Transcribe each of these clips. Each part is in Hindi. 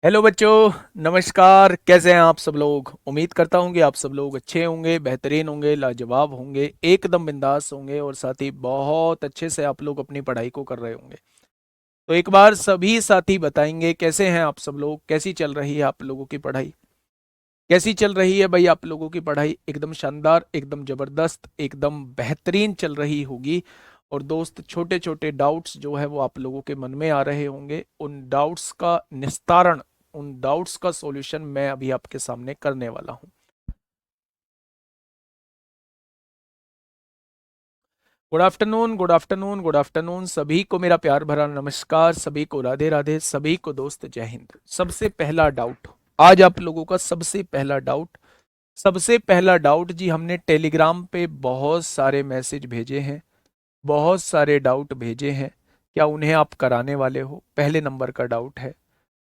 हेलो बच्चों, नमस्कार। कैसे हैं आप सब लोग? उम्मीद करता हूं कि आप सब लोग अच्छे होंगे, बेहतरीन होंगे, लाजवाब होंगे, एकदम बिंदास होंगे और साथ ही बहुत अच्छे से आप लोग अपनी पढ़ाई को कर रहे होंगे। तो एक बार सभी साथी बताएंगे कैसे हैं आप सब लोग, कैसी चल रही है आप लोगों की पढ़ाई? कैसी चल रही है भाई आप लोगों की पढ़ाई? एकदम शानदार, एकदम जबरदस्त, एकदम बेहतरीन चल रही होगी। और दोस्त, छोटे छोटे डाउट्स जो है वो आप लोगों के मन में आ रहे होंगे। उन डाउट्स का निस्तारण, उन डाउट्स का सॉल्यूशन मैं अभी आपके सामने करने वाला हूं। Good afternoon, good afternoon, good afternoon. सभी को मेरा प्यार भरा नमस्कार, सभी को राधे राधे, सभी को दोस्त जय हिंद। सबसे पहला डाउट, आज आप लोगों का सबसे पहला डाउट जी, हमने टेलीग्राम पे बहुत सारे मैसेज भेजे हैं, बहुत सारे डाउट भेजे हैं। क्या उन्हें आप कराने वाले हो? पहले नंबर का डाउट है।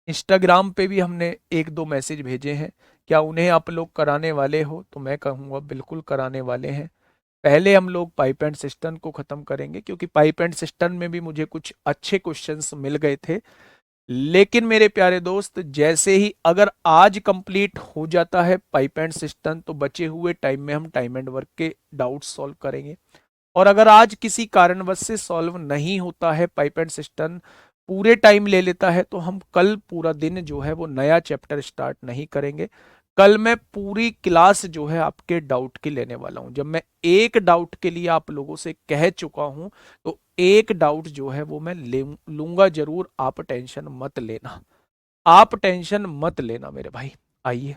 इंस्टाग्राम पे भी हमने एक दो मैसेज भेजे हैं। क्या उन्हें आप लोग कराने वाले हो? तो मैं कहूँगा बिल्कुल कराने वाले हैं। पहले हम लोग पाइप एंड सिस्टम को खत्म करेंगे, क्योंकि पाइप एंड सिस्टम में भी मुझे कुछ अच्छे क्वेश्चंस मिल गए थे। लेकिन मेरे प्यारे दोस्त, जैसे ही अगर आज कंप्लीट हो जाता है पाइप एंड सिस्टम, तो बचे हुए टाइम में हम टाइम एंड वर्क के डाउट सॉल्व करेंगे। और अगर आज किसी कारणवश से सॉल्व नहीं होता है, पाइप एंड सिस्टम पूरे टाइम ले लेता है, तो हम कल पूरा दिन जो है वो नया चैप्टर स्टार्ट नहीं करेंगे। कल मैं पूरी क्लास जो है आपके डाउट की लेने वाला हूं। जब मैं एक डाउट के लिए आप लोगों से कह चुका हूं, तो एक डाउट जो है वो मैं ले लूंगा जरूर। आप टेंशन मत लेना, आप टेंशन मत लेना मेरे भाई। आइए,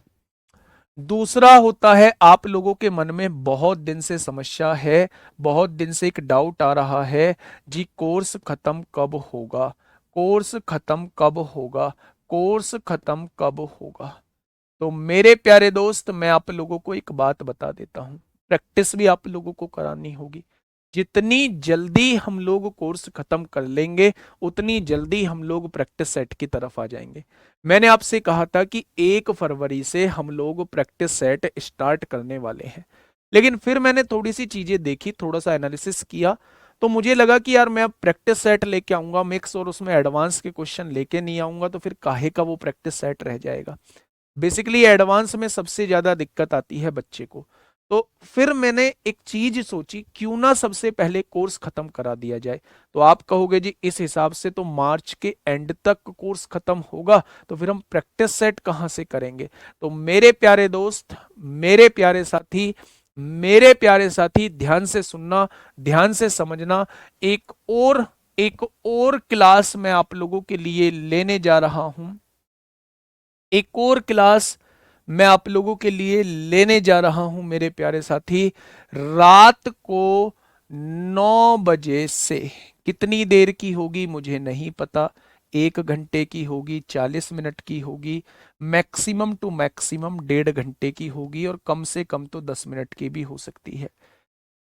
दूसरा होता है, आप लोगों के मन में बहुत दिन से समस्या है, बहुत दिन से एक डाउट आ रहा है जी, कोर्स खत्म कब होगा? कोर्स खत्म कब होगा? कोर्स खत्म कब होगा? तो मेरे प्यारे दोस्त, मैं आप लोगों को एक बात बता देता हूं। प्रैक्टिस भी आप लोगों को करानी होगी। जितनी जल्दी हम लोग कोर्स खत्म कर लेंगे, उतनी जल्दी हम लोग प्रैक्टिस सेट की तरफ आ जाएंगे। मैंने आपसे कहा था कि 1 फरवरी से हम लोग प्रैक्टिस सेट स्टार्ट करने वाले हैं। लेकिन फिर मैंने थोड़ी सी चीजें देखी, थोड़ा सा एनालिसिस किया, तो मुझे लगा कि यार मैं अब प्रैक्टिस सेट लेके आऊंगा मिक्स, और उसमें एडवांस के क्वेश्चन लेके नहीं आऊंगा, तो फिर काहे का वो प्रैक्टिस सेट रह जाएगा। बेसिकली एडवांस में सबसे ज्यादा दिक्कत आती है बच्चे को। तो फिर मैंने एक चीज सोची, क्यों ना सबसे पहले कोर्स खत्म करा दिया जाए। तो आप कहोगे जी, इस हिसाब से तो मार्च के एंड तक कोर्स खत्म होगा, तो फिर हम प्रैक्टिस सेट कहां से करेंगे? तो मेरे प्यारे दोस्त, मेरे प्यारे साथी, मेरे प्यारे साथी, ध्यान से सुनना, ध्यान से समझना। एक और क्लास मैं आप लोगों के लिए लेने जा रहा हूं। एक और क्लास मैं आप लोगों के लिए लेने जा रहा हूं मेरे प्यारे साथी। रात को 9 बजे से, कितनी देर की होगी मुझे नहीं पता। 1 घंटे की होगी, 40 मिनट की होगी, मैक्सिमम टू मैक्सिमम 1.5 घंटे की होगी, और कम से कम तो 10 मिनट की भी हो सकती है।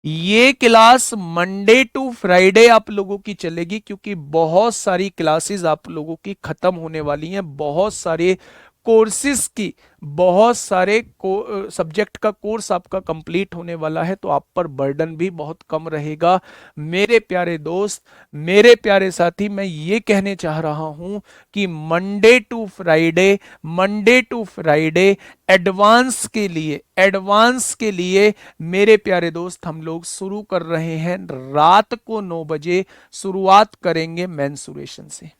ये क्लास मंडे टू फ्राइडे आप लोगों की चलेगी, क्योंकि बहुत सारी क्लासेस आप लोगों की खत्म होने वाली हैं। बहुत सारे कोर्सेज की, बहुत सारे सब्जेक्ट का कोर्स आपका कंप्लीट होने वाला है, तो आप पर बर्डन भी बहुत कम रहेगा। मेरे प्यारे दोस्त, मेरे प्यारे साथी, मैं ये कहने चाह रहा हूं कि मंडे टू फ्राइडे एडवांस के लिए मेरे प्यारे दोस्त, हम लोग शुरू कर रहे हैं रात को 9 बजे। शुरुआत करेंगे मेंसुरेशन से।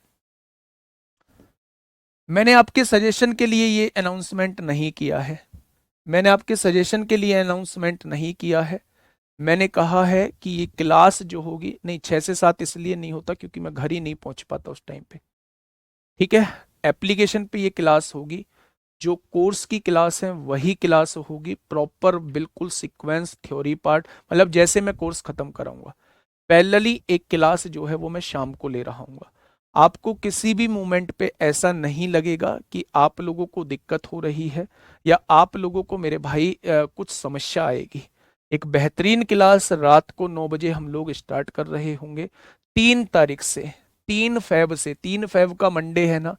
मैंने आपके सजेशन के लिए ये अनाउंसमेंट नहीं किया है। मैंने आपके सजेशन के लिए अनाउंसमेंट नहीं किया है। मैंने कहा है कि ये क्लास जो होगी, नहीं 6 से 7 इसलिए नहीं होता क्योंकि मैं घर ही नहीं पहुंच पाता उस टाइम पे। ठीक है, एप्लीकेशन पे ये क्लास होगी। जो कोर्स की क्लास है वही क्लास होगी, प्रॉपर बिल्कुल सीक्वेंस थ्योरी पार्ट, मतलब जैसे मैं कोर्स खत्म कराऊंगा। पैरेलली एक क्लास जो है वो मैं शाम को ले रहा हूँ। आपको किसी भी मोमेंट पे ऐसा नहीं लगेगा कि आप लोगों को दिक्कत हो रही है, या आप लोगों को मेरे भाई कुछ समस्या आएगी। एक बेहतरीन क्लास रात को 9 बजे हम लोग स्टार्ट कर रहे होंगे। 3 तारीख से, 3 फेब का मंडे है ना,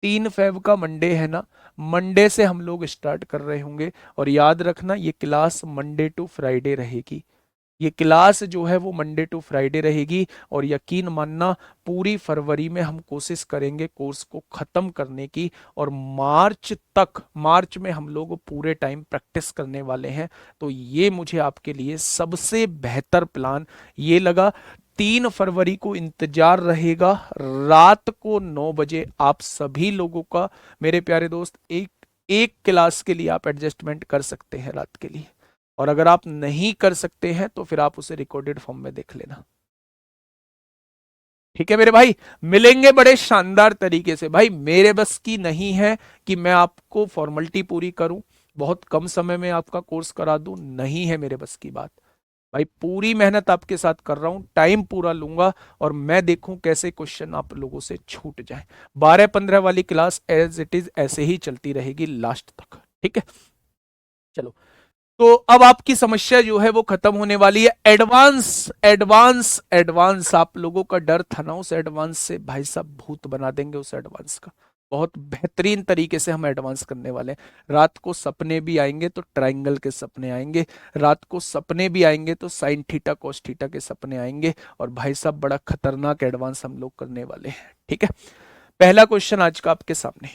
3 फेब का मंडे है ना, मंडे से हम लोग स्टार्ट कर रहे होंगे। और याद रखना, ये क्लास मंडे टू फ्राइडे रहेगी। ये क्लास जो है वो मंडे टू फ्राइडे रहेगी और यकीन मानना पूरी फरवरी में हम कोशिश करेंगे कोर्स को खत्म करने की और मार्च में हम लोग पूरे टाइम प्रैक्टिस करने वाले हैं। तो ये मुझे आपके लिए सबसे बेहतर प्लान ये लगा। 3 फरवरी को इंतजार रहेगा रात को 9 बजे आप सभी लोगों का। मेरे प्यारे दोस्त, एक एक क्लास के लिए आप एडजस्टमेंट कर सकते हैं रात के लिए, और अगर आप नहीं कर सकते हैं तो फिर आप उसे रिकॉर्डेड फॉर्म में देख लेना। ठीक है मेरे भाई, मिलेंगे बड़े शानदार तरीके से। भाई मेरे बस की नहीं है कि मैं आपको फॉर्मेलिटी पूरी करूं, बहुत कम समय में आपका कोर्स करा दूं, नहीं है मेरे बस की बात। भाई पूरी मेहनत आपके साथ कर रहा हूं, टाइम पूरा लूंगा और मैं देखूं कैसे क्वेश्चन आप लोगों से छूट जाए। 12-15 वाली क्लास एज इट इज ऐसे ही चलती रहेगी लास्ट तक। ठीक है, चलो। तो अब आपकी समस्या जो है वो खत्म होने वाली है। एडवांस एडवांस एडवांस, आप लोगों का डर था ना, उस एडवांस से भाई साहब भूत बना देंगे उस एडवांस का। बहुत बेहतरीन तरीके से हम एडवांस करने वाले हैं। रात को सपने भी आएंगे तो ट्रायंगल के सपने आएंगे, रात को सपने भी आएंगे तो साइन थीटा कोस थीटा के सपने आएंगे, और भाई साहब बड़ा खतरनाक एडवांस हम लोग करने वाले हैं। ठीक है, पहला क्वेश्चन आज का आपके सामने।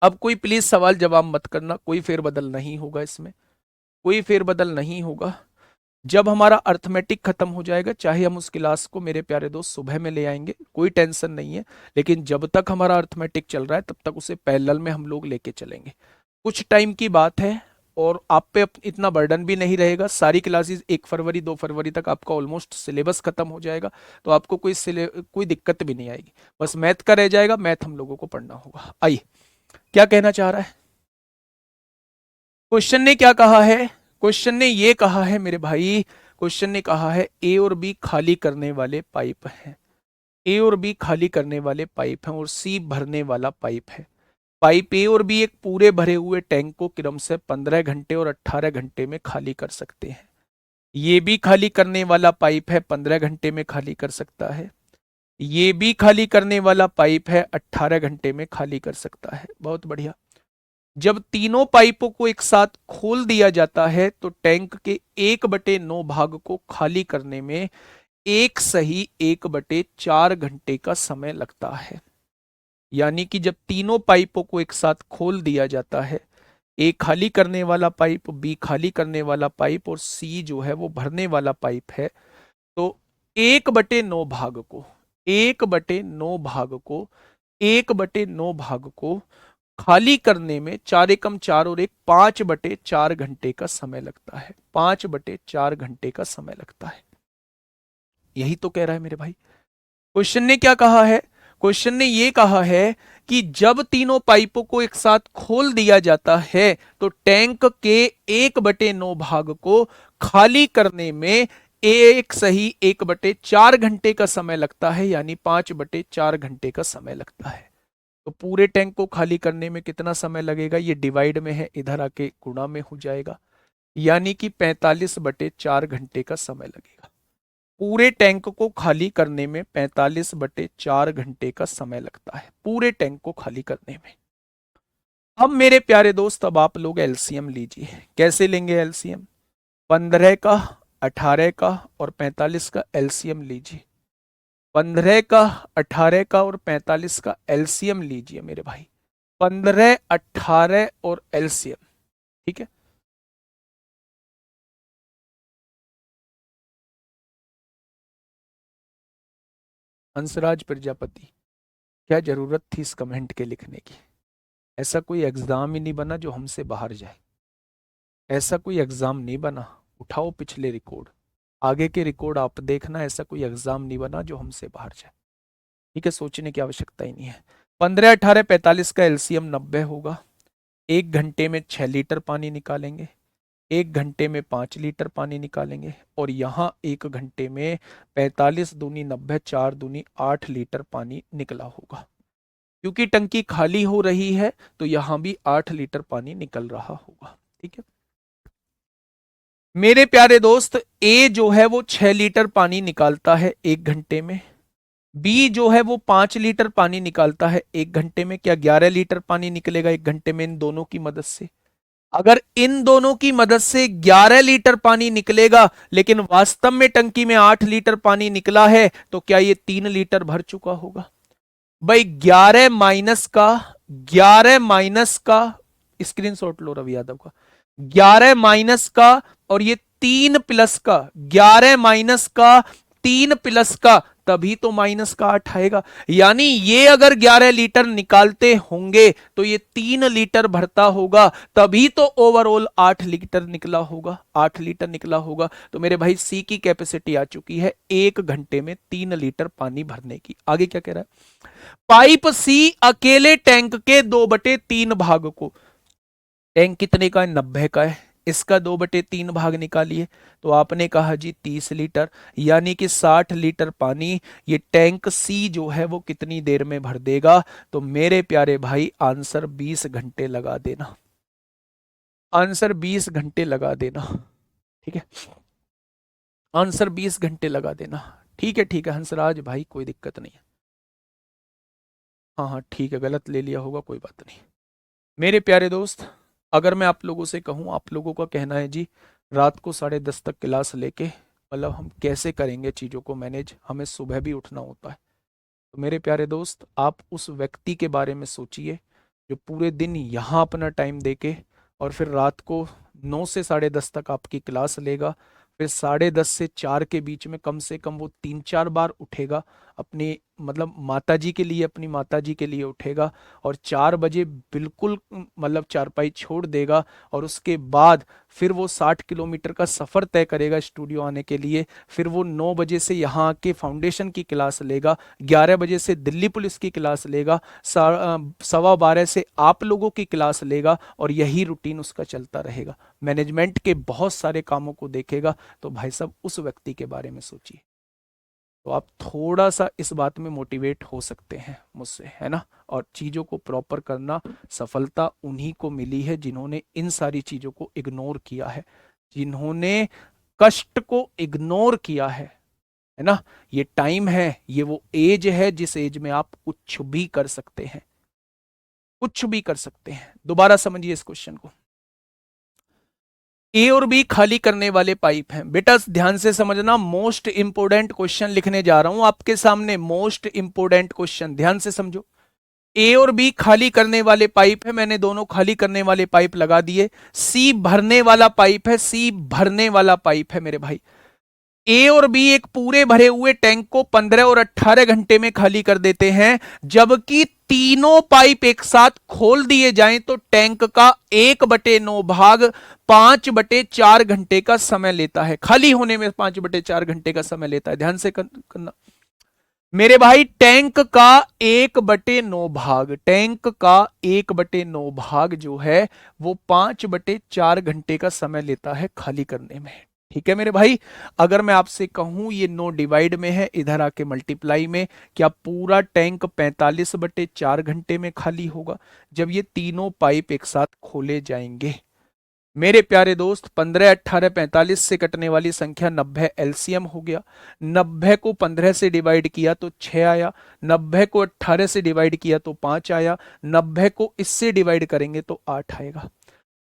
अब कोई प्लीज सवाल जवाब मत करना, कोई फेरबदल नहीं होगा इसमें, कोई फेरबदल नहीं होगा। जब हमारा अर्थमेटिक खत्म हो जाएगा, चाहे हम उस क्लास को मेरे प्यारे दोस्त सुबह में ले आएंगे, कोई टेंशन नहीं है, लेकिन जब तक हमारा अर्थमेटिक चल रहा है तब तक उसे पैरेलल में हम लोग लेके चलेंगे। कुछ टाइम की बात है और आप पे इतना बर्डन भी नहीं रहेगा। सारी क्लासेस 1 फरवरी 2 फरवरी तक आपका ऑलमोस्ट सिलेबस खत्म हो जाएगा, तो आपको कोई दिक्कत भी नहीं आएगी। बस मैथ का रह जाएगा, मैथ हम लोगों को पढ़ना होगा। आइए, क्या कहना चाह रहा है क्वेश्चन ने? क्या कहा है क्वेश्चन ने? ये कहा है मेरे भाई, क्वेश्चन ने कहा है ए और बी खाली करने वाले पाइप हैं। ए और बी खाली करने वाले पाइप हैं और सी भरने वाला पाइप है। पाइप ए और बी एक पूरे भरे हुए टैंक को क्रम से 15 घंटे और 18 घंटे में खाली कर सकते हैं। ये भी खाली करने वाला पाइप है, 15 घंटे में खाली कर सकता है। ये भी खाली करने वाला पाइप है, 18 घंटे में खाली कर सकता है। बहुत बढ़िया। जब तीनों पाइपों को एक साथ खोल दिया जाता है तो टैंक के 1/9 भाग को खाली करने में एक सही 1/4 घंटे का समय लगता है। यानी कि जब तीनों पाइपों को एक साथ खोल दिया जाता है, ए खाली करने वाला पाइप, बी खाली करने वाला पाइप और सी जो है वो भरने वाला पाइप है, तो 1/9 भाग को 1/9 भाग को 1/9 भाग को खाली करने में 4 एकम 4 और 5/4 घंटे का समय लगता है। 5/4 घंटे का समय लगता है। यही तो कह रहा है मेरे भाई। क्वेश्चन ने क्या कहा है? क्वेश्चन ने ये कहा है कि जब तीनों पाइपों को एक साथ खोल दिया जाता है तो टैंक के 1/9 भाग को खाली करने में एक सही 1/4 घंटे का समय लगता है, यानी 5/4 घंटे का समय लगता है। तो पूरे टैंक को खाली करने में कितना समय लगेगा? ये डिवाइड में है, इधर आके गुणा में हो जाएगा, यानी कि 45/4 घंटे का समय लगेगा। पूरे टैंक को खाली करने में 45/4 घंटे का समय लगता है, पूरे टैंक को खाली करने में। अब मेरे प्यारे दोस्त, अब आप लोग एलसीएम लीजिए। कैसे लेंगे एलसीएम? 15 का, 18 का और 45 का एलसीएम लीजिए। 15 का, 18 का और 45 का एलसीएम लीजिए मेरे भाई। 15, 18 और एलसीएम। ठीक है, हंसराज प्रजापति, क्या जरूरत थी इस कमेंट के लिखने की? ऐसा कोई एग्जाम ही नहीं बना जो हमसे बाहर जाए। ऐसा कोई एग्जाम नहीं बना। उठाओ पिछले रिकॉर्ड, आगे के रिकॉर्ड आप देखना, ऐसा कोई एग्जाम नहीं बना जो हमसे बाहर जाए। ठीक है, सोचने की आवश्यकता ही नहीं है। 15, 18, 45 का एलसीएम 90 होगा। 1 घंटे में 6 लीटर पानी निकालेंगे, 1 घंटे में 5 लीटर पानी निकालेंगे, और यहाँ 1 घंटे में 45 दूनी 90, 4 दूनी 8 लीटर पानी निकला होगा। क्योंकि टंकी खाली हो रही है तो यहां भी 8 लीटर पानी निकल रहा होगा। ठीक है मेरे प्यारे दोस्त, ए जो है वो 6 लीटर पानी निकालता है 1 घंटे में। बी जो है वो 5 लीटर पानी निकालता है 1 घंटे में। क्या 11 लीटर पानी निकलेगा 1 घंटे में इन दोनों की मदद से? अगर इन दोनों की मदद से 11 लीटर पानी निकलेगा, लेकिन वास्तव में टंकी में 8 लीटर पानी निकला है, तो क्या ये 3 लीटर भर चुका होगा? भाई 11 माइनस का स्क्रीनशॉट लो रवि यादव का, 11 माइनस का और ये 3 प्लस का, 11 माइनस का 3 प्लस का, तभी तो -8 आएगा। यानी ये अगर 11 लीटर निकालते होंगे तो ये 3 लीटर भरता होगा, तभी तो ओवरऑल 8 लीटर निकला होगा, 8 लीटर निकला होगा। तो मेरे भाई सी की कैपेसिटी आ चुकी है 1 घंटे में 3 लीटर पानी भरने की। आगे क्या कह रहा है? पाइप सी अकेले टैंक के 2/3 भाग को, टैंक कितने का है? 90 का है, इसका 2/3 भाग निकालिए। तो आपने कहा जी 30 लीटर, यानी कि 60 लीटर पानी ये टैंक सी जो है वो कितनी देर में भर देगा? तो मेरे प्यारे भाई आंसर 20 घंटे लगा देना, आंसर 20 घंटे लगा देना, ठीक है, आंसर 20 घंटे लगा देना। ठीक है ठीक है हंसराज भाई, कोई दिक्कत नहीं है। हाँ हाँ ठीक है, गलत ले लिया होगा, कोई बात नहीं। मेरे प्यारे दोस्त, अगर मैं आप लोगों से कहूँ, आप लोगों का कहना है जी रात को 10:30 तक क्लास लेके मतलब हम कैसे करेंगे चीज़ों को मैनेज, हमें सुबह भी उठना होता है। तो मेरे प्यारे दोस्त, आप उस व्यक्ति के बारे में सोचिए जो पूरे दिन यहाँ अपना टाइम देके और फिर रात को 9 से 10:30 तक आपकी क्लास लेगा, फिर 10:30 से 4 के बीच में कम से कम वो 3-4 बार उठेगा, अपनी मतलब माता जी के लिए, अपनी माता जी के लिए उठेगा, और 4 बजे बिल्कुल मतलब चारपाई छोड़ देगा, और उसके बाद फिर वो 60 किलोमीटर का सफ़र तय करेगा स्टूडियो आने के लिए। फिर वो 9 बजे से यहाँ आके फाउंडेशन की क्लास लेगा, 11 बजे से दिल्ली पुलिस की क्लास लेगा, 12:15 से आप लोगों की क्लास लेगा, और यही रूटीन उसका चलता रहेगा। मैनेजमेंट के बहुत सारे कामों को देखेगा। तो भाई साहब उस व्यक्ति के बारे में सोचिए, तो आप थोड़ा सा इस बात में मोटिवेट हो सकते हैं मुझसे, है ना। और चीज़ों को प्रॉपर करना, सफलता उन्हीं को मिली है जिन्होंने इन सारी चीज़ों को इग्नोर किया है, जिन्होंने कष्ट को इग्नोर किया है ना। ये टाइम है, ये वो एज है जिस एज में आप कुछ भी कर सकते हैं, कुछ भी कर सकते हैं। दोबारा समझिए इस क्वेश्चन को। ए और बी खाली करने वाले पाइप हैं। बेटा ध्यान से समझना, मोस्ट इंपोर्टेंट क्वेश्चन लिखने जा रहा हूं आपके सामने, मोस्ट इंपोर्टेंट क्वेश्चन, ध्यान से समझो। ए और बी खाली करने वाले पाइप है, मैंने दोनों खाली करने वाले पाइप लगा दिए। सी भरने वाला पाइप है, सी भरने वाला पाइप है मेरे भाई। ए और बी एक पूरे भरे हुए टैंक को 15 और 18 घंटे में खाली कर देते हैं, जबकि तीनों पाइप एक साथ खोल दिए जाएं तो टैंक का 1/9 भाग 5/4 घंटे का समय लेता है। खाली होने में 5/4 घंटे का समय लेता है। ध्यान से करना मेरे भाई, टैंक का 1/9 भाग, टैंक का 1/9 भाग जो है वो 5/4 घंटे का समय लेता है खाली करने में। ठीक है मेरे भाई, अगर मैं आपसे कहूं ये 9 डिवाइड में है, इधर आके मल्टीप्लाई में, क्या पूरा टैंक 45/4 घंटे में खाली होगा जब ये तीनों पाइप एक साथ खोले जाएंगे? मेरे प्यारे दोस्त, 15, 18, 45 से कटने वाली संख्या 90 एलसीएम हो गया। 90 को 15 से डिवाइड किया तो 6 आया, 90 को 18 से डिवाइड किया तो 5 आया, 90 को इससे डिवाइड करेंगे तो 8 आएगा।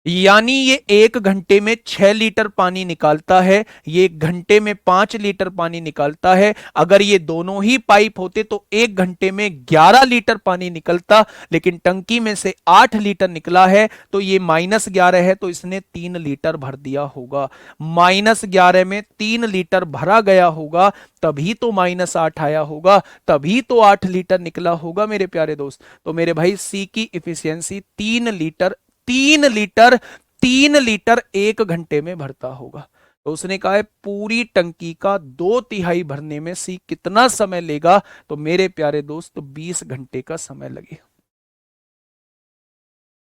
यानी ये 1 घंटे में 6 लीटर पानी निकालता है, ये 1 घंटे में 5 लीटर पानी निकालता है। अगर ये दोनों ही पाइप होते तो 1 घंटे में 11 लीटर पानी निकलता, लेकिन टंकी में से 8 लीटर निकला है, तो ये -11 है, तो इसने 3 लीटर भर दिया होगा। -11 में 3 लीटर भरा गया होगा, तभी तो -8 आया होगा, तभी तो 8 लीटर निकला होगा मेरे प्यारे दोस्त। तो मेरे भाई सी की इफिशियंसी 3 लीटर, 3 लीटर, 3 लीटर 1 घंटे में भरता होगा। तो उसने कहा है पूरी टंकी का 2/3 भरने में सी कितना समय लेगा? तो मेरे प्यारे दोस्त 20 घंटे का समय लगे।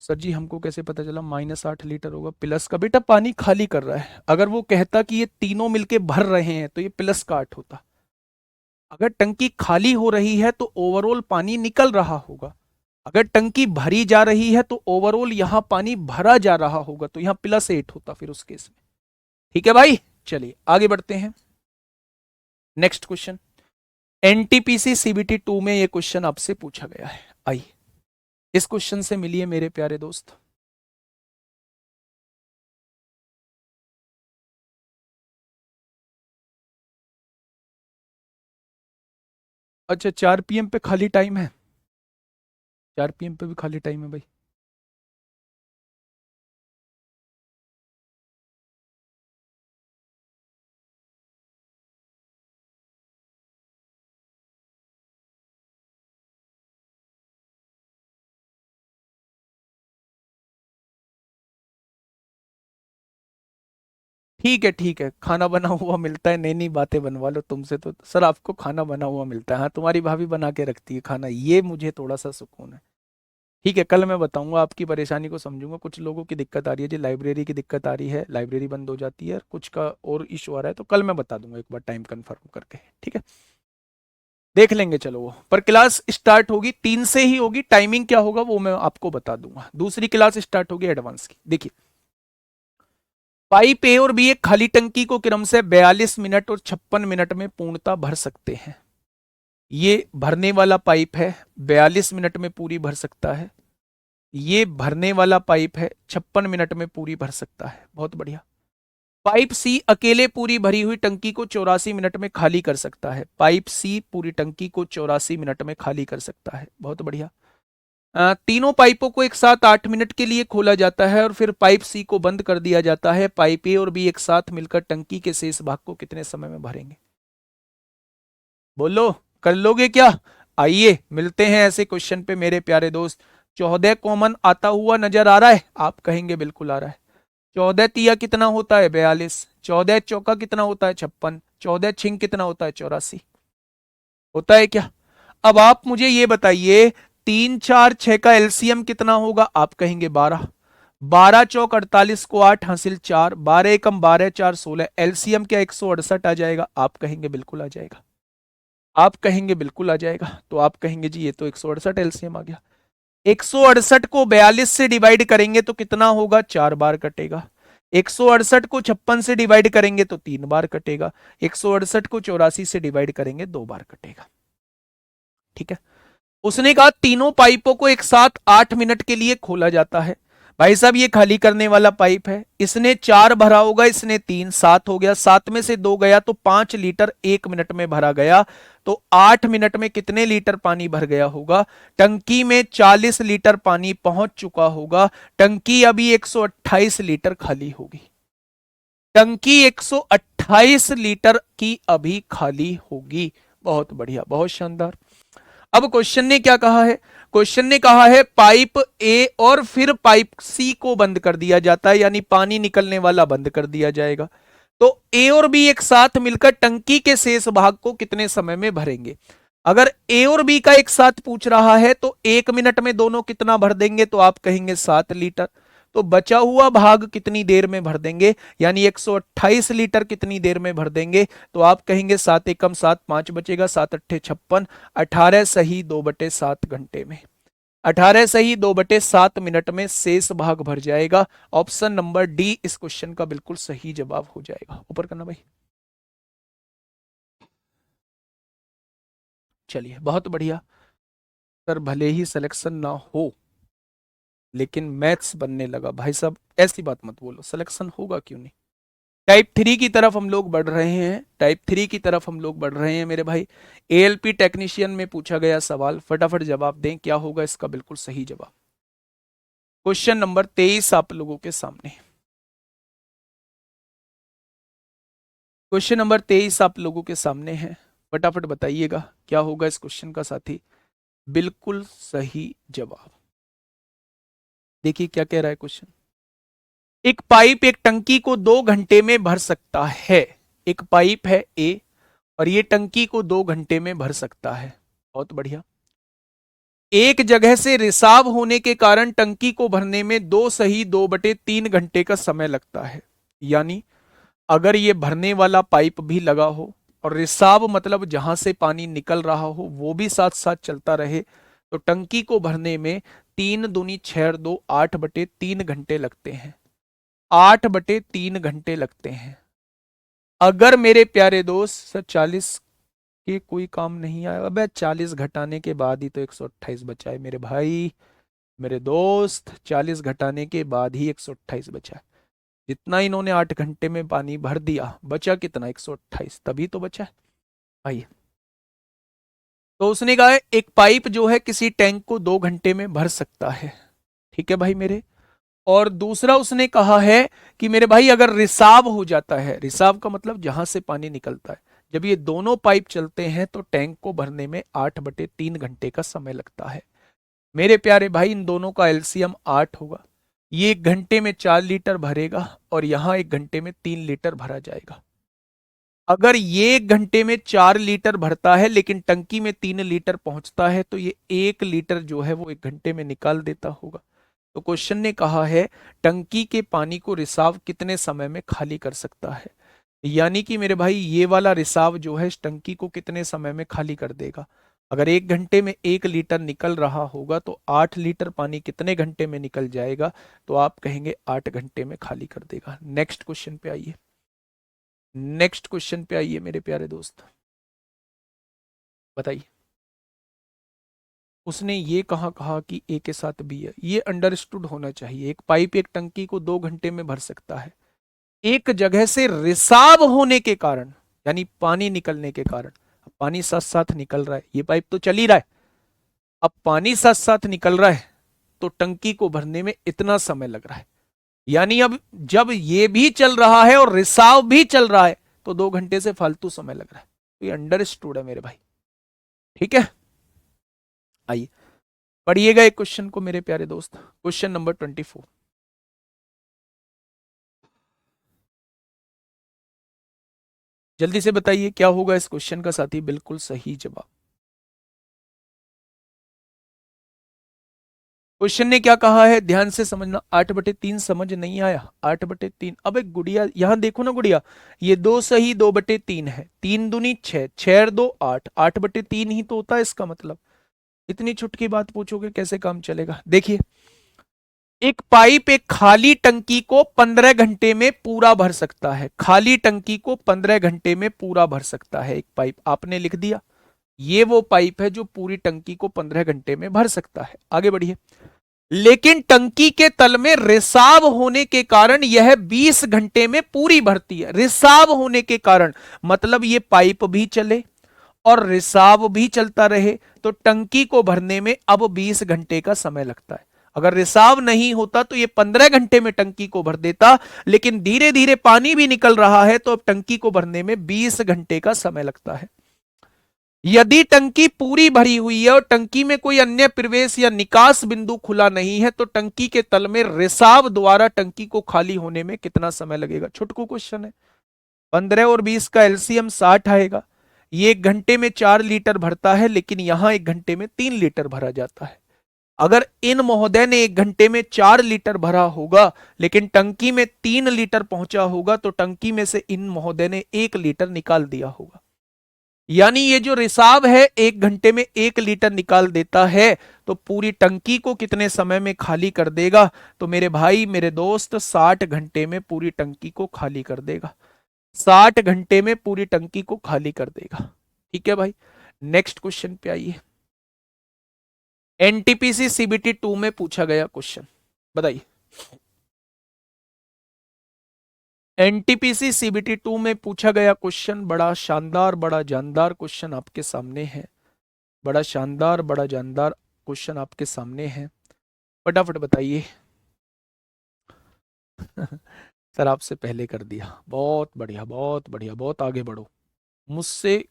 सर जी हमको कैसे पता चला -8 लीटर होगा? प्लस का, बेटा पानी खाली कर रहा है, अगर वो कहता कि ये तीनों मिलके भर रहे हैं तो ये प्लस का 8 होता। अगर टंकी खाली हो रही है तो ओवरऑल पानी निकल रहा होगा, अगर टंकी भरी जा रही है तो ओवरऑल यहां पानी भरा जा रहा होगा, तो यहां +8 होता फिर उस केस में। ठीक है भाई, चलिए आगे बढ़ते हैं। नेक्स्ट क्वेश्चन, एनटीपीसी सीबीटी 2 में यह क्वेश्चन आपसे पूछा गया है। आइए इस क्वेश्चन से मिलिए मेरे प्यारे दोस्त। अच्छा 4 PM पे खाली टाइम है, 4 PM पे भी खाली टाइम है भाई। ठीक है, खाना बना हुआ मिलता है, नई नई बातें बनवा लो तुमसे तो सर, आपको खाना बना हुआ मिलता है, हाँ तुम्हारी भाभी बना के रखती है खाना, ये मुझे थोड़ा सा सुकून है। ठीक है, कल मैं बताऊंगा, आपकी परेशानी को समझूंगा। कुछ लोगों की दिक्कत आ रही है जी, लाइब्रेरी की दिक्कत आ रही है, लाइब्रेरी बंद हो जाती है, कुछ का और इशू आ रहा है, तो कल मैं बता दूंगा एक बार टाइम कंफर्म करके, ठीक है। देख लेंगे चलो वो, पर क्लास स्टार्ट होगी 3 से ही होगी, टाइमिंग क्या होगा वो मैं आपको बता दूंगा। दूसरी क्लास स्टार्ट होगी एडवांस की। देखिए, पाइप ए और बी एक खाली टंकी को क्रम से 42 मिनट और 56 मिनट में पूर्णतः भर सकते हैं। ये भरने वाला पाइप है, 42 मिनट में पूरी भर सकता है। ये भरने वाला पाइप है, 56 मिनट में पूरी भर सकता है। बहुत बढ़िया। पाइप सी अकेले पूरी भरी हुई टंकी को 84 मिनट में खाली कर सकता है। पाइप सी पूरी टंकी को 84 मिनट में खाली कर सकता है। बहुत बढ़िया। तीनों पाइपों को एक साथ 8 मिनट के लिए खोला जाता है और फिर पाइप सी को बंद कर दिया जाता है। पाइप ए और बी एक साथ मिलकर टंकी के शेष भाग को कितने समय में भरेंगे? बोलो, कर लोगे क्या? आइए मिलते हैं ऐसे क्वेश्चन पे मेरे प्यारे दोस्त। 14 कॉमन आता हुआ नजर आ रहा है? आप कहेंगे बिल्कुल आ रहा है। 14 तिया कितना होता है? 42। 14 चौका कितना होता है? 56। 14 छिंग कितना होता है? 84। होता है क्या? अब आप मुझे ये बताइए, 3 4 6 का एलसीएम कितना होगा? आप कहेंगे 12। 12 चौक 48 को 8 हासिल 4, 12 एकम 12 4 16, एलसीएम क्या 168 आ जाएगा? आप कहेंगे बिल्कुल आ जाएगा। आप कहेंगे बिल्कुल आ जाएगा, तो आप कहेंगे जी ये तो 168 एलसीएम आ गया। 168 को 42 से डिवाइड करेंगे तो कितना होगा? 4 बार कटेगा। 168 को 56 से डिवाइड करेंगे तो 3 बार कटेगा। 168 को 84 से डिवाइड करेंगे 2 बार कटेगा। ठीक है। उसने कहा तीनों पाइपों को एक साथ 8 मिनट के लिए खोला जाता है। भाई साहब ये खाली करने वाला पाइप है, इसने 4 भरा होगा, इसने 3, 7 हो गया, 7 में से 2 गया तो 5 लीटर 1 मिनट में भरा गया। तो 8 मिनट में कितने लीटर पानी भर गया होगा? टंकी में 40 लीटर पानी पहुंच चुका होगा। टंकी अभी 128 लीटर खाली होगी। टंकी 128 लीटर की अभी खाली होगी। बहुत बढ़िया, बहुत शानदार। अब क्वेश्चन ने क्या कहा है? क्वेश्चन ने कहा है पाइप ए और फिर पाइप सी को बंद कर दिया जाता है, यानी पानी निकलने वाला बंद कर दिया जाएगा। तो ए और बी एक साथ मिलकर टंकी के शेष भाग को कितने समय में भरेंगे? अगर ए और बी का एक साथ पूछ रहा है तो 1 मिनट में दोनों कितना भर देंगे? तो आप कहेंगे 7 लीटर। तो बचा हुआ भाग कितनी देर में भर देंगे, यानी 128 लीटर कितनी देर में भर देंगे? तो आप कहेंगे 7 एकम 7, 5 बचेगा, 7 अट्ठे 56, 18 सही 2/7 घंटे में, 18 सही 2/7 मिनट में शेष भाग भर जाएगा। ऑप्शन नंबर डी इस क्वेश्चन का बिल्कुल सही जवाब हो जाएगा। ऊपर करना भाई। चलिए बहुत बढ़िया। सर भले ही सिलेक्शन ना हो, लेकिन मैथ्स बनने लगा भाई साहब, ऐसी बात मत बोलो, सिलेक्शन होगा क्यों नहीं। टाइप 3 की तरफ हम लोग बढ़ रहे हैं, टाइप 3 की तरफ हम लोग बढ़ रहे हैं मेरे भाई। एएलपी टेक्नीशियन में पूछा गया सवाल, फटाफट जवाब दें, क्या होगा इसका बिल्कुल सही जवाब? क्वेश्चन नंबर 23 आप लोगों के सामने। क्वेश्चन नंबर 23 आप लोगों के सामने है, फटाफट बताइएगा क्या होगा इस क्वेश्चन का साथी बिल्कुल सही जवाब। देखिए क्या कह रहा है क्वेश्चन। एक पाइप एक टंकी को 2 घंटे में भर सकता है। एक पाइप है ए और ये टंकी को 2 घंटे में भर सकता है। बहुत बढ़िया। एक जगह से रिसाव होने के कारण टंकी को भरने में 2 सही 2/3 घंटे का समय लगता है। यानी अगर ये भरने वाला पाइप भी लगा हो और रिसाव मतलब जहां से पानी निकल रहा हो वो भी साथ साथ चलता रहे, तो टंकी को भरने में 3 दूनी 6 और 2 8/3 लगते हैं। 8/3 घंटे लगते हैं। अगर मेरे प्यारे दोस्त सर 40 के कोई काम नहीं आया, अबे 40 घटाने के बाद ही तो 128 बचा है मेरे भाई, मेरे दोस्त 40 घटाने के बाद ही 128 बचा है। जितना इन्होंने 8 घंटे में पानी भर दिया, बचा कितना? 128, तभी तो बचा है। आइए तो उसने कहा है एक पाइप जो है किसी टैंक को 2 घंटे में भर सकता है, ठीक है भाई मेरे। और दूसरा उसने कहा है कि मेरे भाई अगर रिसाव हो जाता है, रिसाव का मतलब जहां से पानी निकलता है, जब ये दोनों पाइप चलते हैं तो टैंक को भरने में 8/3 घंटे का समय लगता है। मेरे प्यारे भाई इन दोनों का एलसीएम 8 होगा। ये 1 घंटे में 4 लीटर भरेगा और यहां 1 घंटे में 3 लीटर भरा जाएगा। अगर ये 1 घंटे में 4 लीटर भरता है लेकिन टंकी में 3 लीटर पहुंचता है, तो ये 1 लीटर जो है वो 1 घंटे में निकाल देता होगा। तो क्वेश्चन ने कहा है टंकी के पानी को रिसाव कितने समय में खाली कर सकता है। यानी कि मेरे भाई ये वाला रिसाव जो है इस टंकी को कितने समय में खाली कर देगा। अगर 1 घंटे में 1 लीटर निकल रहा होगा तो 8 लीटर पानी कितने घंटे में निकल जाएगा, तो आप कहेंगे 8 घंटे में खाली कर देगा। नेक्स्ट क्वेश्चन पे आइए, नेक्स्ट क्वेश्चन पे आइए मेरे प्यारे दोस्त, बताइए। उसने ये कहा कि ए के साथ बी है, ये अंडरस्टूड होना चाहिए। एक पाइप एक टंकी को 2 घंटे में भर सकता है, एक जगह से रिसाव होने के कारण, यानी पानी निकलने के कारण, अब पानी साथ साथ निकल रहा है, ये पाइप तो चल ही रहा है, अब पानी साथ साथ निकल रहा है तो टंकी को भरने में इतना समय लग रहा है। यानी अब जब ये भी चल रहा है और रिसाव भी चल रहा है तो 2 घंटे से फालतू समय लग रहा है। तो ये अंडरस्टूड है मेरे भाई, ठीक है। आइए पढ़िएगा एक क्वेश्चन को मेरे प्यारे दोस्त, क्वेश्चन नंबर 24। जल्दी से बताइए क्या होगा इस क्वेश्चन का साथी, बिल्कुल सही जवाब। क्वेश्चन ने क्या कहा है, ध्यान से समझना। 8/3 समझ नहीं आया, 8/3। अब एक गुड़िया यहां देखो ना गुड़िया, ये 2 सही 2/3 है, 3 दूनी 6, 6 और 2 8, 8/3 ही तो होता है इसका मतलब। इतनी छुटकी बात पूछोगे कैसे काम चलेगा। देखिए एक पाइप एक खाली टंकी को 15 घंटे में पूरा भर सकता है, खाली टंकी को 15 घंटे में पूरा भर सकता है एक पाइप, आपने लिख दिया। ये वो पाइप है जो पूरी टंकी को 15 घंटे में भर सकता है। आगे बढ़िए। लेकिन टंकी के तल में रिसाव होने के कारण यह 20 घंटे में पूरी भरती है। रिसाव होने के कारण मतलब ये पाइप भी चले और रिसाव भी चलता रहे तो टंकी को भरने में अब 20 घंटे का समय लगता है। अगर रिसाव नहीं होता तो ये 15 घंटे में टंकी को भर देता, लेकिन धीरे धीरे पानी भी निकल रहा है तो अब टंकी को भरने में 20 घंटे का समय लगता है। यदि टंकी पूरी भरी हुई है और टंकी में कोई अन्य प्रवेश या निकास बिंदु खुला नहीं है तो टंकी के तल में रिसाव द्वारा टंकी को खाली होने में कितना समय लगेगा। छुटकू क्वेश्चन है। 15 और 20 का एलसीएम 60 आएगा। ये 1 घंटे में 4 लीटर भरता है लेकिन यहां 1 घंटे में 3 लीटर भरा जाता है। अगर इन महोदय ने 1 घंटे में 4 लीटर भरा होगा लेकिन टंकी में 3 लीटर पहुंचा होगा तो टंकी में से इन महोदय ने 1 लीटर निकाल दिया होगा। यानी ये जो रिसाव है 1 घंटे में 1 लीटर निकाल देता है तो पूरी टंकी को कितने समय में खाली कर देगा, तो मेरे भाई मेरे दोस्त 60 घंटे में पूरी टंकी को खाली कर देगा। 60 घंटे में पूरी टंकी को खाली कर देगा, ठीक है भाई। नेक्स्ट क्वेश्चन पे आइए। एनटीपीसी सीबीटी 2 में पूछा गया क्वेश्चन, बताइए। एनटीपीसी सीबीटी 2 में पूछा गया क्वेश्चन बड़ा शानदार बड़ा जानदार क्वेश्चन आपके सामने है, बड़ा शानदार बड़ा जानदार क्वेश्चन आपके सामने है, फटाफट बताइए। सर आपसे पहले कर दिया, बहुत बढ़िया बहुत बढ़िया, बहुत आगे बढ़ो, मुझसे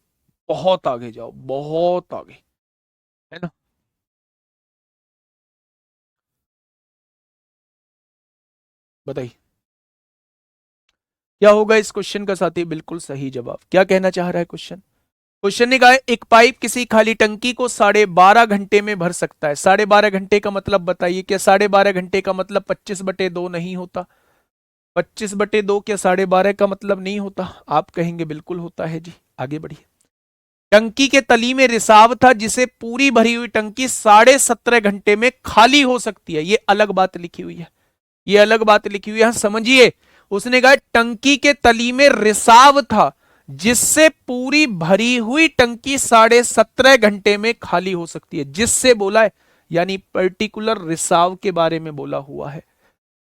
बहुत आगे जाओ, बहुत आगे, है ना। बताइए क्या होगा इस क्वेश्चन का साथी, बिल्कुल सही जवाब। क्या कहना चाह रहा है क्वेश्चन, क्वेश्चन ने कहा है एक पाइप किसी खाली टंकी को 12.5 घंटे में भर सकता है। 12.5 घंटे का मतलब बताइए, क्या 12.5 घंटे का मतलब 25/2 नहीं होता? 25/2 क्या 12.5 का मतलब नहीं होता? आप कहेंगे बिल्कुल होता है जी। आगे बढ़िए। टंकी के तली में रिसाव था जिसे पूरी भरी हुई टंकी 17.5 घंटे में खाली हो सकती है। ये अलग बात लिखी हुई है, ये अलग बात लिखी हुई है, समझिए। उसने कहा टंकी के तली में रिसाव था जिससे पूरी भरी हुई टंकी 17.5 घंटे में खाली हो सकती है। जिससे बोला है यानी पर्टिकुलर रिसाव के बारे में बोला हुआ है,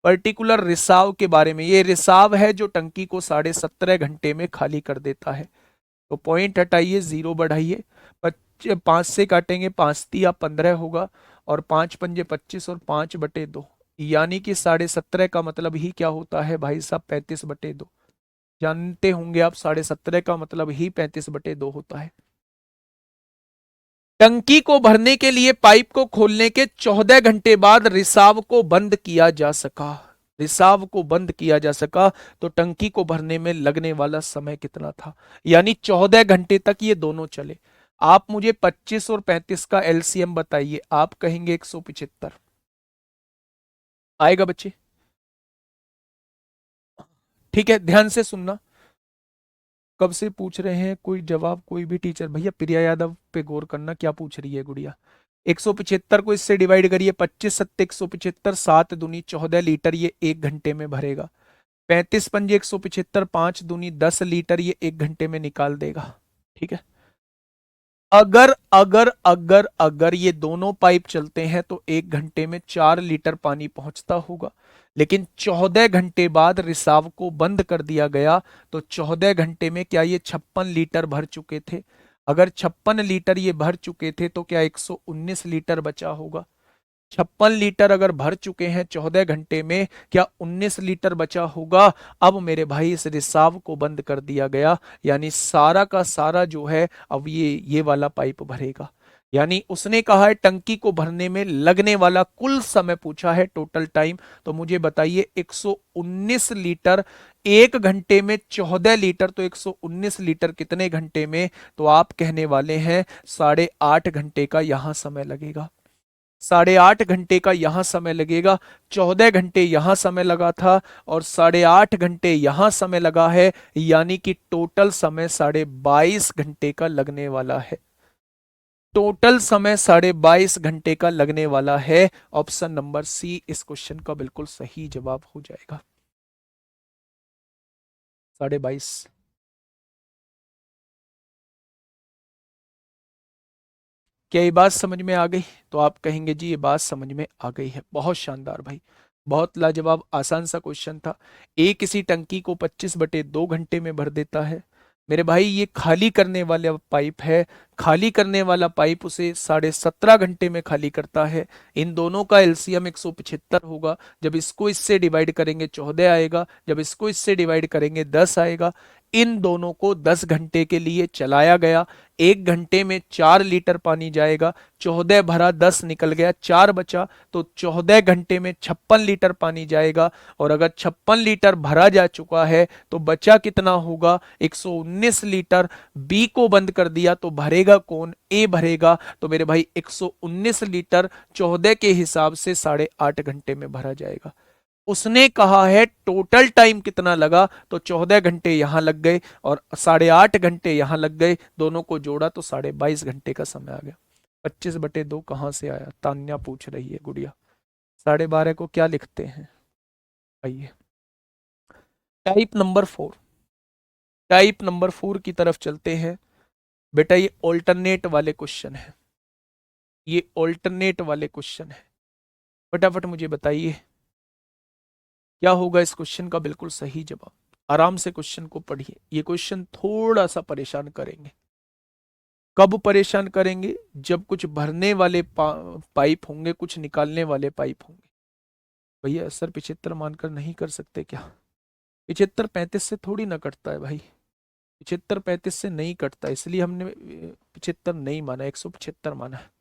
पर्टिकुलर रिसाव के बारे में। ये रिसाव है जो टंकी को 17.5 घंटे में खाली कर देता है। तो पॉइंट हटाइए, 0 बढ़ाइए। 5 से काटेंगे, 5×3 = 15 होगा, और 5×5 = 25, और 5/2, यानी कि 17.5 का मतलब ही क्या होता है भाई साहब, 35/2। जानते होंगे आप, 17.5 का मतलब ही 35/2 होता है। टंकी को भरने के लिए पाइप को खोलने के 14 घंटे बाद रिसाव को बंद किया जा सका। रिसाव को बंद किया जा सका तो टंकी को भरने में लगने वाला समय कितना था, यानी 14 घंटे तक ये दोनों चले। आप मुझे 25 और 35 का एलसीएम बताइए, आप कहेंगे 175। आएगा बच्चे? ठीक है, ध्यान से सुनना। कब से पूछ रहे हैं, कोई जवाब, कोई भी टीचर। भैया प्रिया यादव पे गौर करना, क्या पूछ रही है गुड़िया। 175 को इससे डिवाइड करिए, 25×7 = 175, 7×2 = 14 लीटर, ये 1 घंटे में भरेगा। 35×5 = 175, 5×2 = 10 लीटर, ये 1 घंटे में निकाल देगा। ठीक है। अगर अगर अगर अगर ये दोनों पाइप चलते हैं तो 1 घंटे में 4 लीटर पानी पहुंचता होगा, लेकिन 14 घंटे बाद रिसाव को बंद कर दिया गया, तो 14 घंटे में क्या ये 56 लीटर भर चुके थे? अगर 56 लीटर ये भर चुके थे तो क्या 119 लीटर बचा होगा? 56 लीटर अगर भर चुके हैं 14 घंटे में, क्या 19 लीटर बचा होगा? अब मेरे भाई इस रिसाव को बंद कर दिया गया, यानी सारा का सारा जो है अब ये वाला पाइप भरेगा। यानी उसने कहा है टंकी को भरने में लगने वाला कुल समय पूछा है, टोटल टाइम। तो मुझे बताइए 119 लीटर 1 घंटे में, 14 लीटर तो 119 लीटर कितने घंटे में? तो आप कहने वाले हैं 8.5 घंटे का यहां समय लगेगा। 8.5 घंटे का यहां समय लगेगा। 14 घंटे यहां समय लगा था और 8.5 घंटे यहां समय लगा है, यानी कि टोटल समय 22.5 घंटे का लगने वाला है। टोटल समय 22.5 घंटे का लगने वाला है। ऑप्शन नंबर सी इस क्वेश्चन का बिल्कुल सही जवाब हो जाएगा। 22.5। क्या ये बात समझ में आ गई? तो आप कहेंगे जी ये बात समझ में आ गई है। बहुत शानदार भाई, बहुत लाजवाब, आसान सा क्वेश्चन था। एक इसी टंकी को 25/2 घंटे में भर देता है। मेरे भाई ये खाली करने वाला पाइप है, खाली करने वाला पाइप उसे 17.5 घंटे में खाली करता है। इन दोनों का एलसीएम 175 होगा। जब इसको इससे डिवाइड करेंगे 14 आएगा, जब इसको इससे डिवाइड करेंगे 10 आएगा। इन दोनों को 10 घंटे के लिए चलाया गया। 1 घंटे में 4 लीटर पानी जाएगा। 14 भरा, 10 निकल गया, 4 बचा, तो 14 घंटे में 56 लीटर पानी जाएगा। और अगर 56 लीटर भरा जा चुका है तो बचा कितना होगा? 119 लीटर। बी को बंद कर दिया तो भरेगा कौन? ए भरेगा। तो मेरे भाई 119 लीटर 14 के हिसाब से 8.5 घंटे में भरा जाएगा। उसने कहा है टोटल टाइम कितना लगा, तो 14 घंटे यहां लग गए और 8.5 घंटे यहां लग गए, दोनों को जोड़ा तो 22.5 घंटे का समय आ गया। 25/2 कहां से आया? तान्या पूछ रही है गुड़िया। 12.5 को क्या लिखते हैं? आइए, टाइप नंबर 4। टाइप नंबर 4 की तरफ चलते हैं। बेटा ये ऑल्टरनेट वाले क्वेश्चन है, ये ऑल्टरनेट वाले क्वेश्चन है। फटाफट मुझे बताइए क्या होगा इस क्वेश्चन का बिल्कुल सही जवाब। आराम से क्वेश्चन को पढ़िए, ये क्वेश्चन थोड़ा सा परेशान करेंगे। कब परेशान करेंगे? जब कुछ भरने वाले पाइप होंगे, कुछ निकालने वाले पाइप होंगे। भैया सर 75 मानकर नहीं कर सकते क्या? 75 35 से थोड़ी ना कटता है भाई, 75 35 से नहीं कटता, इसलिए हमने 75 नहीं माना, 175 माना है।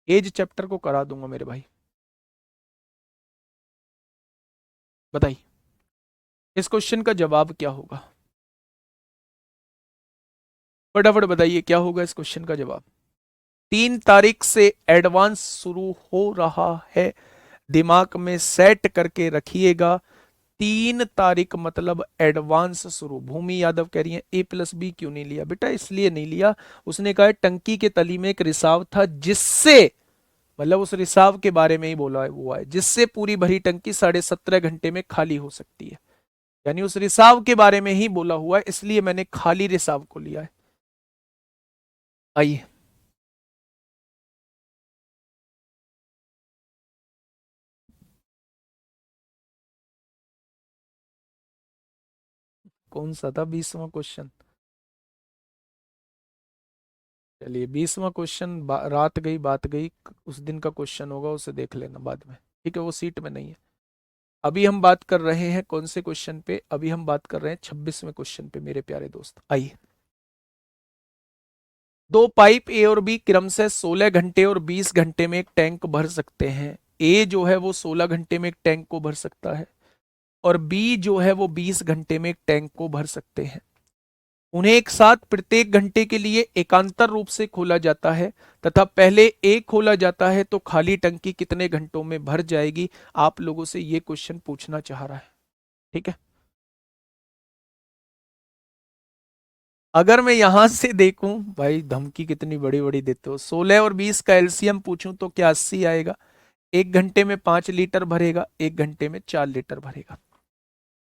एज चैप्टर को करा दूंगा मेरे भाई। बताइए इस क्वेश्चन का जवाब क्या होगा? फटाफट बताइए क्या होगा इस क्वेश्चन का जवाब। 3 तारीख से एडवांस शुरू हो रहा है, दिमाग में सेट करके रखिएगा। 3 तारीख मतलब एडवांस शुरू। भूमि यादव कह रही है A+B क्यों नहीं लिया? बेटा इसलिए नहीं लिया, उसने कहा है टंकी के तली में एक रिसाव था, जिससे, मतलब उस रिसाव के बारे में ही बोला है, वो है जिससे पूरी भरी टंकी 17.5 घंटे में खाली हो सकती है। यानी उस रिसाव के बारे में ही बोला हुआ है, इसलिए मैंने खाली रिसाव को लिया है। आइए, कौन सा था 20वां क्वेश्चन? चलिए 20वां क्वेश्चन, रात गई बात गई, उस दिन का क्वेश्चन होगा, उसे देख लेना बाद में, ठीक है? वो सीट में नहीं है। अभी हम बात कर रहे हैं कौन से क्वेश्चन पे? अभी हम बात कर रहे हैं 26वें क्वेश्चन पे मेरे प्यारे दोस्त। आइए, दो पाइप ए और बी क्रमशः 16 घंटे और 20 घंटे में एक टैंक भर सकते हैं। ए जो है वो 16 घंटे में एक टैंक को भर सकता है और बी जो है वो 20 घंटे में एक टैंक को भर सकते हैं। उन्हें एक साथ प्रत्येक घंटे के लिए एकांतर रूप से खोला जाता है तथा पहले ए खोला जाता है तो खाली टंकी कितने घंटों में भर जाएगी? आप लोगों से ये क्वेश्चन पूछना चाह रहा है, ठीक है? अगर मैं यहां से देखूं, भाई धमकी कितनी बड़ी बड़ी देते हो, 16 और 20 का एलसीएम पूछूं तो क्या 80 आएगा? एक घंटे में 5 लीटर भरेगा, एक घंटे में 4 लीटर भरेगा।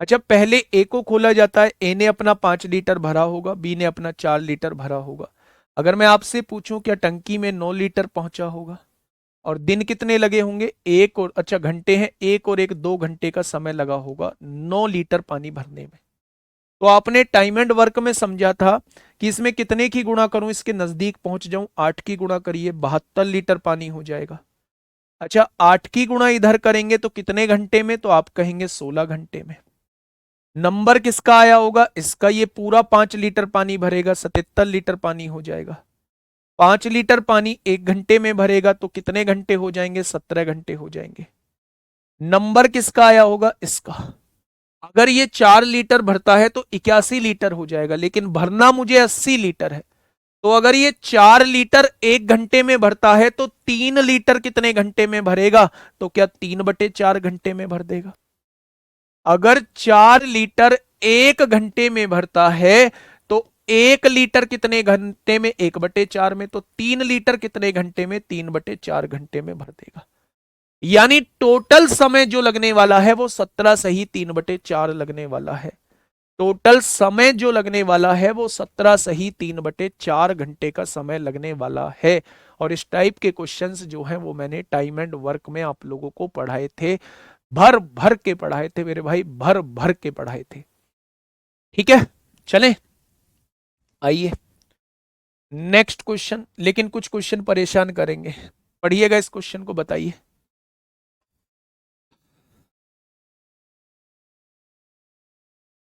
अच्छा, पहले ए को खोला जाता है, ए ने अपना 5 लीटर भरा होगा, बी ने अपना 4 लीटर भरा होगा। अगर मैं आपसे पूछूं क्या टंकी में 9 लीटर पहुंचा होगा? और दिन कितने लगे होंगे? एक और, अच्छा घंटे हैं, एक और एक 2 घंटे का समय लगा होगा 9 लीटर पानी भरने में। तो आपने टाइम एंड वर्क में समझा था कि इसमें कितने की गुणा करूं, इसके नजदीक पहुंच जाऊं, 8 की गुणा करिए, 72 लीटर पानी हो जाएगा। अच्छा, 8 की गुणा इधर करेंगे तो कितने घंटे में? तो आप कहेंगे 16 घंटे में। नंबर किसका आया होगा? इसका। ये पूरा 5 लीटर पानी भरेगा, 77 लीटर पानी हो जाएगा। 5 लीटर पानी एक घंटे में भरेगा तो कितने घंटे हो जाएंगे? 17 घंटे हो जाएंगे। नंबर किसका आया होगा? इसका। अगर ये 4 लीटर भरता है तो 81 लीटर हो जाएगा, लेकिन भरना मुझे 80 लीटर है। तो अगर ये 4 लीटर एक घंटे में भरता है तो 3 लीटर कितने घंटे में भरेगा? तो क्या 3/4 घंटे में भर देगा? अगर 4 लीटर एक घंटे में भरता है तो 1 लीटर कितने घंटे में? 1/4 में। तो 3 लीटर कितने घंटे में? 3/4 घंटे में भर देगा। यानी टोटल समय जो लगने वाला है वो 17 सही 3/4 लगने वाला है। टोटल समय जो लगने वाला है वो 17 सही 3/4 घंटे का समय लगने वाला है। और इस टाइप के क्वेश्चंस जो हैं वो मैंने टाइम एंड वर्क में आप लोगों को पढ़ाए थे, भर भर के पढ़ाए थे मेरे भाई, भर भर के पढ़ाए थे। ठीक है, चलें आइए नेक्स्ट क्वेश्चन। लेकिन कुछ क्वेश्चन परेशान करेंगे, पढ़िएगा इस क्वेश्चन को, बताइए।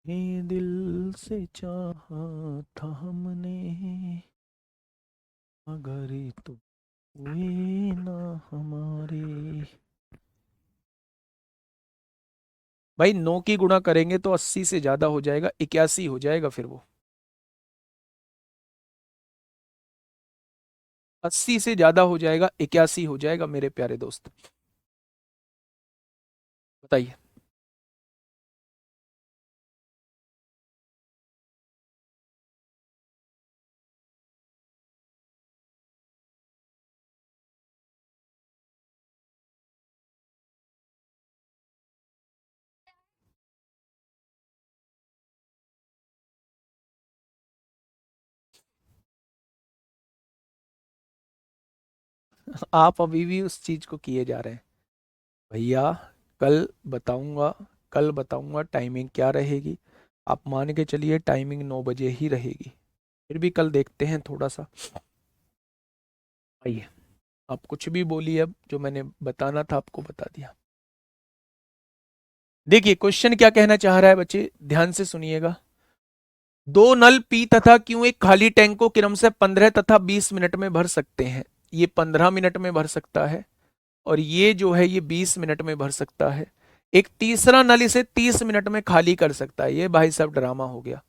दिल से चाहा था हमने, मगर तो हुए ना हमारे। भाई 9 की गुणा करेंगे तो 80 से ज्यादा हो जाएगा, 81 हो जाएगा फिर वो। 80 से ज्यादा हो जाएगा, 81 हो जाएगा मेरे प्यारे दोस्त। बताइए। आप अभी भी उस चीज को किए जा रहे हैं भैया। कल बताऊंगा, कल बताऊंगा टाइमिंग क्या रहेगी। आप मान के चलिए टाइमिंग 9 बजे ही रहेगी, फिर भी कल देखते हैं थोड़ा सा। आइए, आप कुछ भी बोलिए, अब जो मैंने बताना था आपको बता दिया। देखिए क्वेश्चन क्या कहना चाह रहा है बच्चे, ध्यान से सुनिएगा। दो नल पी तथा क्यू एक खाली टैंक को क्रमशः 15 तथा 20 मिनट में भर सकते हैं। ये 15 मिनट में भर सकता है और ये जो है ये 20 मिनट में भर सकता है। एक तीसरा नल इसे 30 मिनट में खाली कर सकता है। ये भाई साहब ड्रामा हो गया,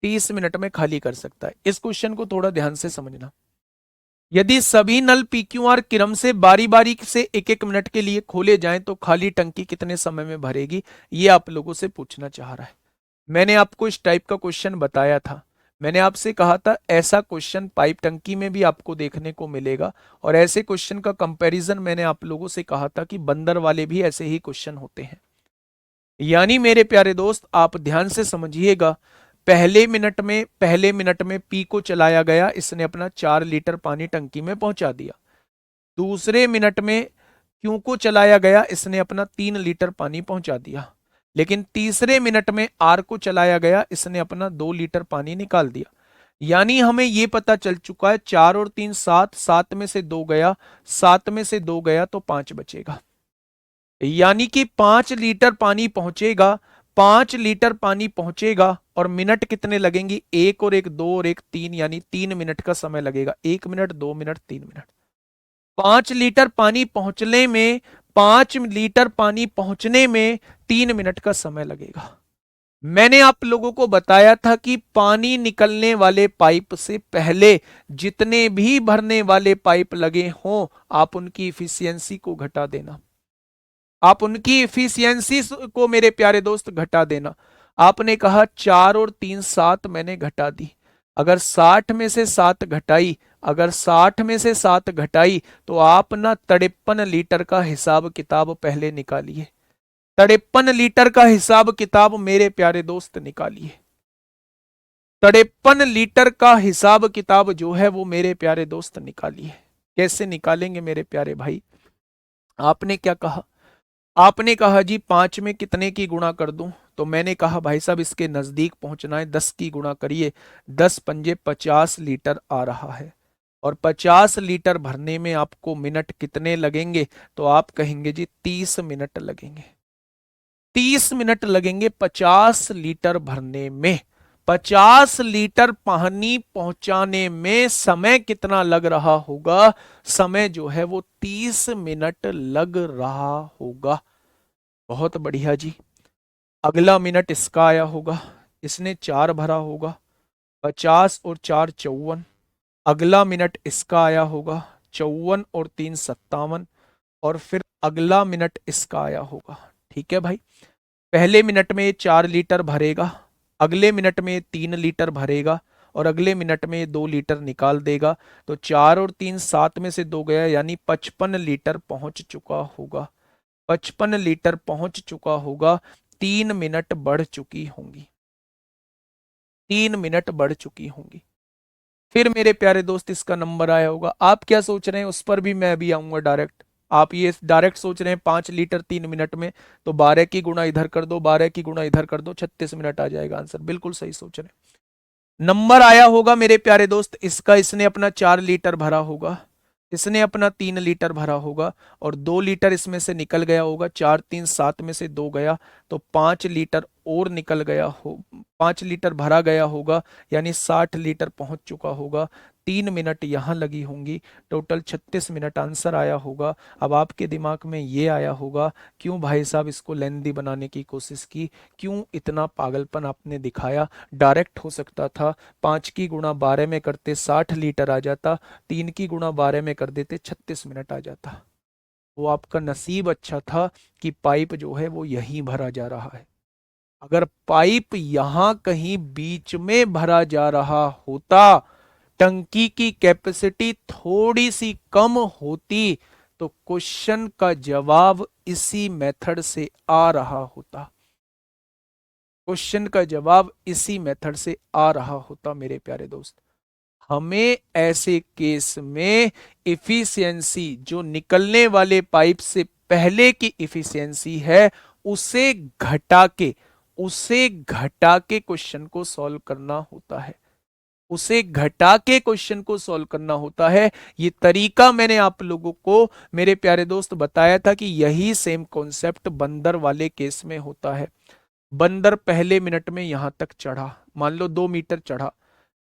30 मिनट में खाली कर सकता है। इस क्वेश्चन को थोड़ा ध्यान से समझना। यदि सभी नल पीक्यूआर क्रम से बारी बारी से एक एक मिनट के लिए खोले जाएं तो खाली टंकी कितने समय में भरेगी? ये आप लोगों से पूछना चाह रहा है। मैंने आपको इस टाइप का क्वेश्चन बताया था। मैंने आपसे कहा था ऐसा क्वेश्चन पाइप टंकी में भी आपको देखने को मिलेगा, और ऐसे क्वेश्चन का कंपैरिजन मैंने आप लोगों से कहा था कि बंदर वाले भी ऐसे ही क्वेश्चन होते हैं। यानी मेरे प्यारे दोस्त आप ध्यान से समझिएगा। पहले मिनट में पी को चलाया गया, इसने अपना 4 लीटर पानी टंकी में पहुंचा दिया। दूसरे मिनट में क्यू को चलाया गया, इसने अपना 3 लीटर पानी पहुंचा दिया। लेकिन तीसरे मिनट में आर को चलाया गया, इसने अपना 2 लीटर पानी निकाल दिया। यानी हमें यह पता चल चुका है 4 और 3 7, 7 में से 2 गया, 7 में से 2 गया तो 5 बचेगा। यानी कि 5 लीटर पानी पहुंचेगा, 5 लीटर पानी पहुंचेगा और मिनट कितने लगेंगे, 1 और 1 2 और 1 3, यानी 3 मिनट का समय लगेगा। 1 मिनट, 2 मिनट, 3 मिनट। 5 लीटर पानी पहुंचने में, 5 लीटर पानी पहुंचने में 3 मिनट का समय लगेगा। मैंने आप लोगों को बताया था कि पानी निकलने वाले पाइप से पहले जितने भी भरने वाले पाइप लगे हों, आप उनकी इफिशियंसी को घटा देना। आप उनकी इफिशियंसी को मेरे प्यारे दोस्त घटा देना। आपने कहा 4 और 3 7 मैंने घटा दी। अगर 60 में से 7 घटाई, अगर 60 में से 7 घटाई तो आप ना 53 लीटर का हिसाब किताब पहले निकालिए। 53 लीटर का हिसाब किताब मेरे प्यारे दोस्त निकालिए। 53 लीटर का हिसाब किताब जो है वो मेरे प्यारे दोस्त निकालिए। कैसे निकालेंगे मेरे प्यारे भाई? आपने क्या कहा? आपने कहा जी 5 में कितने की गुणा कर दूं? तो मैंने कहा भाई साहब इसके नजदीक पहुंचना है, 10 की गुणा करिए। 10 पंजे 50 लीटर आ रहा है। और 50 लीटर भरने में आपको मिनट कितने लगेंगे? तो आप कहेंगे जी 30 मिनट लगेंगे। 30 मिनट लगेंगे 50 लीटर भरने में। 50 लीटर पानी पहुंचाने में समय कितना लग रहा होगा? समय जो है वो 30 मिनट लग रहा होगा। बहुत बढ़िया जी। अगला मिनट इसका आया होगा, इसने 4 भरा होगा। 50 और 4 54। अगला मिनट इसका आया होगा, 54 और 3 57। और फिर अगला मिनट इसका आया होगा। ठीक है भाई। पहले मिनट में ये 4 लीटर भरेगा, अगले मिनट में 3 लीटर भरेगा और अगले मिनट में 2 लीटर निकाल देगा। तो 4 और 3 7 में से 2 गया, यानी 55 लीटर पहुंच चुका होगा। 55 लीटर पहुंच चुका होगा। 3 मिनट बढ़ चुकी होंगी। 3 मिनट बढ़ चुकी होंगी। फिर मेरे प्यारे दोस्त इसका नंबर आया होगा। आप क्या सोच रहे हैं उस पर भी मैं अभी आऊंगा डायरेक्ट। आप ये डायरेक्ट सोच रहे हैं 5 लीटर 3 मिनट में, तो 12 की गुणा इधर कर दो, 12 की गुणा इधर कर दो, 36 मिनट आ जाएगा आंसर। बिल्कुल सही सोच रहे हैं। नंबर आया होगा मेरे प्यारे दोस्त इसका, इसने अपना 4 लीटर भरा होगा, इसने अपना 3 लीटर भरा होगा और 2 लीटर इसमें से निकल गया होगा। 4 3 7 में से 2 गया तो 5 लीटर और निकल गया हो, 5 लीटर भरा गया होगा, यानी 60 लीटर पहुंच चुका होगा। 3 मिनट यहां लगी होंगी, टोटल 36 मिनट आंसर आया होगा। अब आपके दिमाग में ये आया होगा, क्यों भाई साहब इसको लेंदी बनाने की कोशिश की, क्यों इतना पागलपन आपने दिखाया? डायरेक्ट हो सकता था, 5 की गुणा 12 में करते 60 लीटर आ जाता, 3 की गुणा 12 में कर देते 36 मिनट आ जाता। वो आपका नसीब अच्छा था कि पाइप जो है वो यहीं भरा जा रहा है। अगर पाइप यहां कहीं बीच में भरा जा रहा होता, टंकी की कैपेसिटी थोड़ी सी कम होती, तो क्वेश्चन का जवाब इसी मेथड से आ रहा होता। क्वेश्चन का जवाब इसी मेथड से आ रहा होता मेरे प्यारे दोस्त। हमें ऐसे केस में इफिशियंसी, जो निकलने वाले पाइप से पहले की इफिशियंसी है, उसे घटा के उसे घटा के क्वेश्चन को सॉल्व करना होता है। उसे घटा के क्वेश्चन को सॉल्व करना होता है। ये तरीका मैंने आप लोगों को मेरे प्यारे दोस्त बताया था कि यही सेम कॉन्सेप्ट बंदर वाले केस में होता है। बंदर पहले मिनट में यहां तक चढ़ा, मान लो 2 मीटर चढ़ा,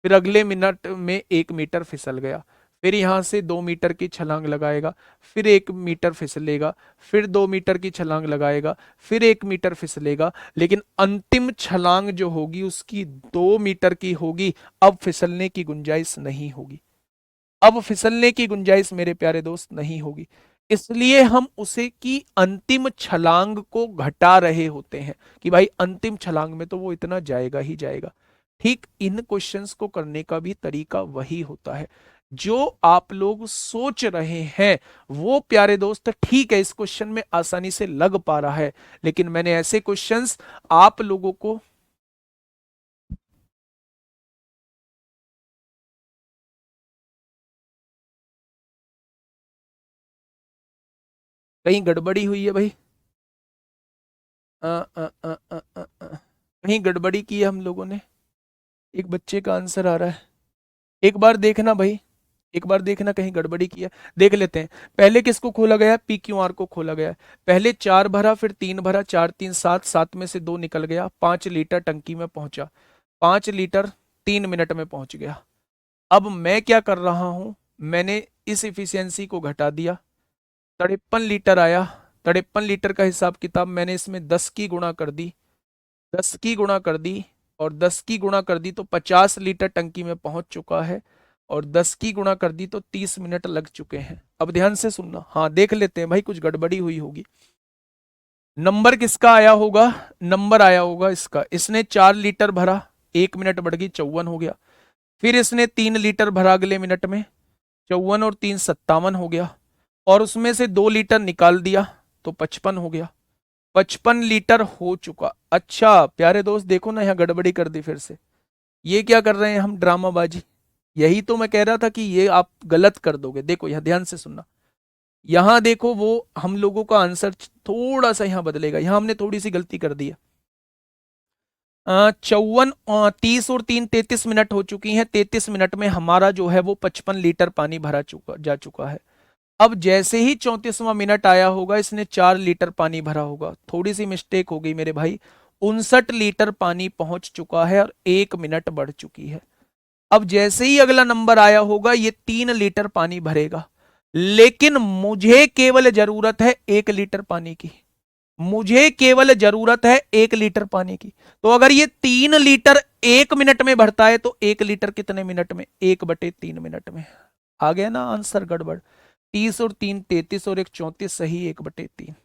फिर अगले मिनट में 1 मीटर फिसल गया, फिर यहां से 2 मीटर की छलांग लगाएगा, फिर 1 मीटर फिसलेगा, फिर 2 मीटर की छलांग लगाएगा, फिर 1 मीटर फिसलेगा, लेकिन अंतिम छलांग जो होगी उसकी 2 मीटर की होगी। अब फिसलने की गुंजाइश नहीं होगी। अब फिसलने की गुंजाइश मेरे प्यारे दोस्त नहीं होगी। इसलिए हम उसे की अंतिम छलांग को घटा रहे होते हैं कि भाई अंतिम छलांग में तो वो इतना जाएगा ही जाएगा। ठीक इन क्वेश्चंस को करने का भी तरीका वही होता है। जो आप लोग सोच रहे हैं वो प्यारे दोस्त ठीक है, इस क्वेश्चन में आसानी से लग पा रहा है, लेकिन मैंने ऐसे क्वेश्चंस आप लोगों को कहीं गड़बड़ी हुई है भाई? कहीं गड़बड़ी की है हम लोगों ने। एक बच्चे का आंसर आ रहा है, एक बार देखना भाई, एक बार देखना कहीं गड़बड़ी की है। देख लेते हैं। पहले किसको खोला गया है? पी क्यू आर को खोला गया है। पहले 4 भरा, फिर 3 भरा, 4 3 7, 7 में से 2 निकल गया, 5 लीटर टंकी में पहुंचा, 5 लीटर 3 मिनट में पहुंच गया। अब मैं क्या कर रहा हूं, मैंने इस इफिशियंसी को घटा दिया, 53 लीटर आया। 53 लीटर का हिसाब किताब मैंने इसमें 10 की गुणा कर दी, 10 की गुणा कर दी, और 10 की गुणा कर दी तो 50 लीटर टंकी में पहुंच चुका है, और 10 की गुणा कर दी तो 30 मिनट लग चुके हैं। अब ध्यान से सुनना, हाँ देख लेते हैं भाई, कुछ गड़बड़ी हुई होगी। नंबर किसका आया होगा? नंबर आया होगा इसका। इसने 4 लीटर भरा, 1 मिनट बढ़ गई, 54 हो गया। फिर इसने 3 लीटर भरा अगले मिनट में, 54 और 3 57 हो गया, और उसमें से 2 लीटर निकाल दिया तो 55 हो गया। 55 लीटर हो चुका। अच्छा प्यारे दोस्त देखो ना, यहाँ गड़बड़ी कर दी फिर से। ये क्या कर रहे हैं हम? ड्रामाबाजी। यही तो मैं कह रहा था कि ये आप गलत कर दोगे। देखो यहाँ ध्यान से सुनना, यहां देखो वो हम लोगों का आंसर थोड़ा सा यहां बदलेगा, यहां हमने थोड़ी सी गलती कर दी है। 54 30 और 3 33 मिनट हो चुकी हैं। 33 मिनट में हमारा जो है वो 55 लीटर पानी भरा जा चुका है। अब जैसे ही 34वां मिनट आया होगा, इसने 4 लीटर पानी भरा होगा। थोड़ी सी मिस्टेक हो गई मेरे भाई, 59 लीटर पानी पहुंच चुका है और 1 मिनट बढ़ चुकी है। अब जैसे ही अगला नंबर आया होगा, ये 3 लीटर पानी भरेगा, लेकिन मुझे केवल जरूरत है 1 लीटर पानी की। मुझे केवल जरूरत है 1 लीटर पानी की। तो अगर ये 3 लीटर 1 मिनट में भरता है तो 1 लीटर कितने मिनट में? 1/3 मिनट में। आ गया ना आंसर? गड़बड़। 30 और 3 33 और 1 34 सही, 1/3।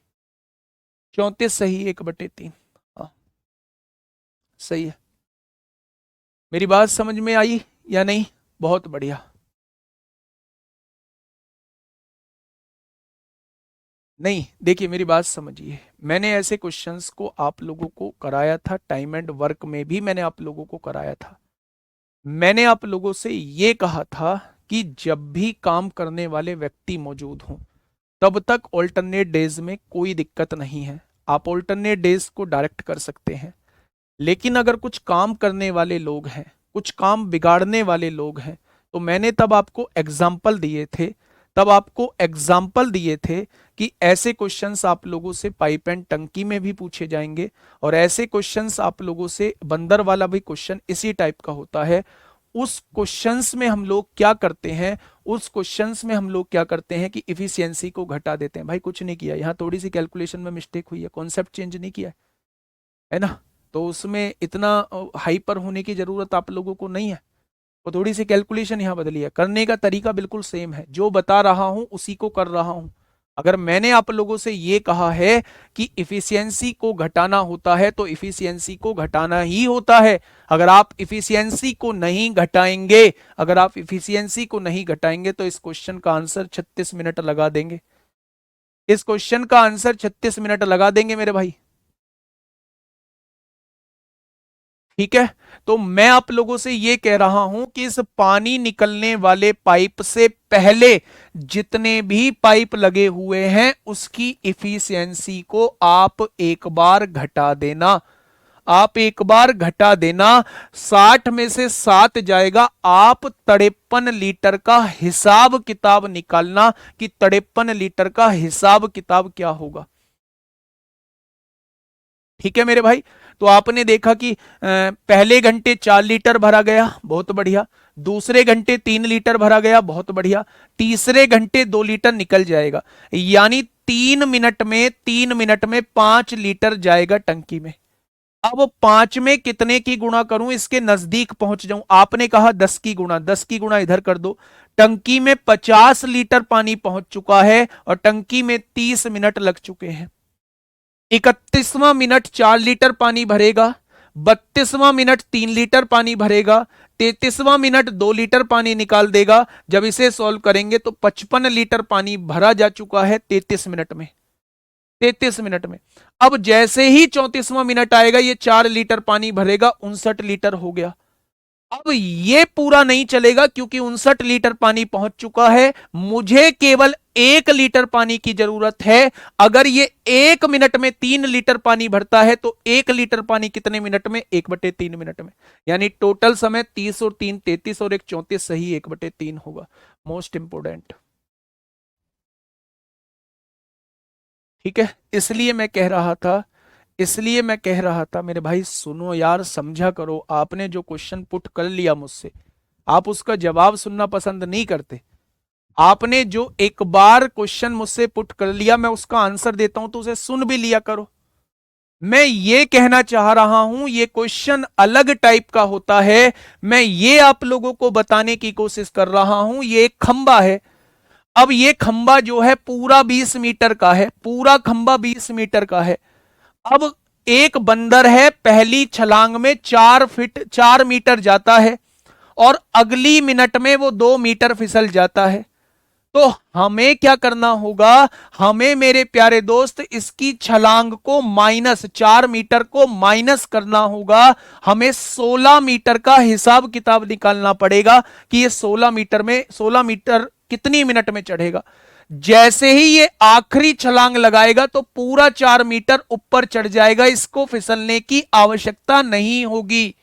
34 सही, 1/3। हाँ सही है। मेरी बात समझ में आई या नहीं? बहुत बढ़िया। नहीं देखिए, मेरी बात समझिए, मैंने ऐसे क्वेश्चंस को आप लोगों को कराया था, टाइम एंड वर्क में भी मैंने आप लोगों को कराया था। मैंने आप लोगों से ये कहा था कि जब भी काम करने वाले व्यक्ति मौजूद हों, तब तक ऑल्टरनेट डेज में कोई दिक्कत नहीं है, आप ऑल्टरनेट डेज को डायरेक्ट कर सकते हैं। लेकिन अगर कुछ काम करने वाले लोग हैं, कुछ काम बिगाड़ने वाले लोग हैं, तो मैंने तब आपको एग्जाम्पल दिए थे, तब आपको एग्जाम्पल दिए थे कि ऐसे क्वेश्चंस आप लोगों से पाइप एंड टंकी में भी पूछे जाएंगे, और ऐसे क्वेश्चंस आप लोगों से बंदर वाला भी क्वेश्चन इसी टाइप का होता है। उस क्वेश्चंस में हम लोग क्या करते हैं, उस क्वेश्चंस में हम लोग क्या करते हैं कि इफिशियंसी को घटा देते हैं। भाई कुछ नहीं किया, यहाँ थोड़ी सी कैलकुलेशन में मिस्टेक हुई है, कॉन्सेप्ट चेंज नहीं किया है ना? तो उसमें इतना हाइपर होने की जरूरत आप लोगों को नहीं है। वो थोड़ी सी कैलकुलेशन यहाँ बदली है, करने का तरीका बिल्कुल सेम है, जो बता रहा हूं उसी को कर रहा हूं। अगर मैंने आप लोगों से ये कहा है कि इफिशियंसी को घटाना होता है तो इफिशियंसी को घटाना ही होता है। अगर आप इफिशियंसी को नहीं घटाएंगे, अगर आप इफिशियंसी को नहीं घटाएंगे तो इस क्वेश्चन का आंसर 36 मिनट लगा देंगे। इस क्वेश्चन का आंसर 36 मिनट लगा देंगे मेरे भाई। ठीक है, तो मैं आप लोगों से यह कह रहा हूं कि इस पानी निकलने वाले पाइप से पहले जितने भी पाइप लगे हुए हैं उसकी इफिशियंसी को आप एक बार घटा देना। आप एक बार घटा देना, 60 में से 7 जाएगा। आप 53 लीटर का हिसाब किताब निकालना कि 53 लीटर का हिसाब किताब क्या होगा। ठीक है मेरे भाई, तो आपने देखा कि पहले घंटे 4 लीटर भरा गया, बहुत बढ़िया। दूसरे घंटे 3 लीटर भरा गया, बहुत बढ़िया। तीसरे घंटे 2 लीटर निकल जाएगा, यानी 3 मिनट में 5 लीटर जाएगा टंकी में। अब 5 में कितने की गुणा करूं, इसके नजदीक पहुंच जाऊं। आपने कहा 10 की गुणा, 10 की गुणा इधर कर दो। टंकी में 50 लीटर पानी पहुंच चुका है और टंकी में 30 मिनट लग चुके हैं। 31वां मिनट 4 लीटर पानी भरेगा, 32वां मिनट 3 लीटर पानी भरेगा, 33वां मिनट 2 लीटर पानी निकाल देगा। जब इसे सॉल्व करेंगे तो 55 लीटर पानी भरा जा चुका है 33 मिनट में। 33 मिनट में अब जैसे ही 34वां मिनट आएगा, ये 4 लीटर पानी भरेगा, 59 लीटर हो गया। अब ये पूरा नहीं चलेगा क्योंकि 59 लीटर पानी पहुंच चुका है, मुझे केवल 1 लीटर पानी की जरूरत है। अगर ये 1 मिनट में 3 लीटर पानी भरता है तो 1 लीटर पानी कितने मिनट में? 1/3 मिनट में। यानी टोटल समय 30 और 3 33 और 1 34, सही 1/3 होगा। Most important. ठीक है, इसलिए मैं कह रहा था मेरे भाई, सुनो यार, समझा करो। आपने जो क्वेश्चन पुट कर लिया मुझसे, आप उसका जवाब सुनना पसंद नहीं करते। आपने जो एक बार क्वेश्चन मुझसे पुट कर लिया, मैं उसका आंसर देता हूं तो उसे सुन भी लिया करो। मैं ये कहना चाह रहा हूं, ये क्वेश्चन अलग टाइप का होता है। मैं ये आप लोगों को बताने की कोशिश कर रहा हूं। ये एक खंबा है। अब ये खंबा जो है पूरा 20 मीटर का है, पूरा खंबा 20 मीटर का है। अब एक बंदर है, पहली छलांग में 4 मीटर जाता है और अगली मिनट में वो 2 मीटर फिसल जाता है। तो हमें क्या करना होगा? हमें मेरे प्यारे दोस्त इसकी छलांग को माइनस, 4 मीटर को माइनस करना होगा। हमें 16 मीटर का हिसाब किताब निकालना पड़ेगा कि ये 16 मीटर में 16 मीटर कितनी मिनट में चढ़ेगा। जैसे ही ये आखिरी छलांग लगाएगा तो पूरा 4 मीटर ऊपर चढ़ जाएगा, इसको फिसलने की आवश्यकता नहीं होगी।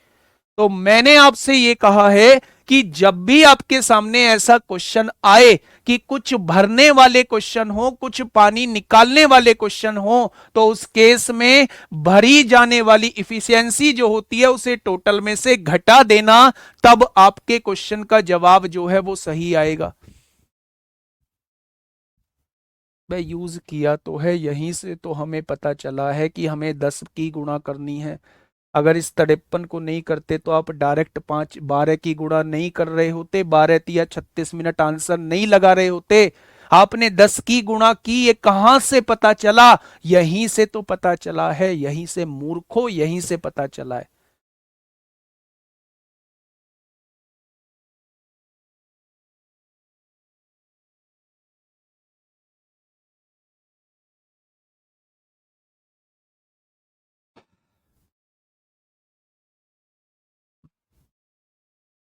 तो मैंने आपसे यह कहा है कि जब भी आपके सामने ऐसा क्वेश्चन आए कि कुछ भरने वाले क्वेश्चन हो, कुछ पानी निकालने वाले क्वेश्चन हो, तो उस केस में भरी जाने वाली इफिशियंसी जो होती है उसे टोटल में से घटा देना, तब आपके क्वेश्चन का जवाब जो है वो सही आएगा। मैं यूज किया तो है, यहीं से तो हमें पता चला है कि हमें 10 की गुणा करनी है। अगर इस 53 को नहीं करते तो आप डायरेक्ट 12 की गुणा नहीं कर रहे होते, 12 या 36 मिनट आंसर नहीं लगा रहे होते। आपने 10 की गुणा की, ये कहां से पता चला? यहीं से तो पता चला है, यहीं से मूर्खों, यहीं से पता चला है।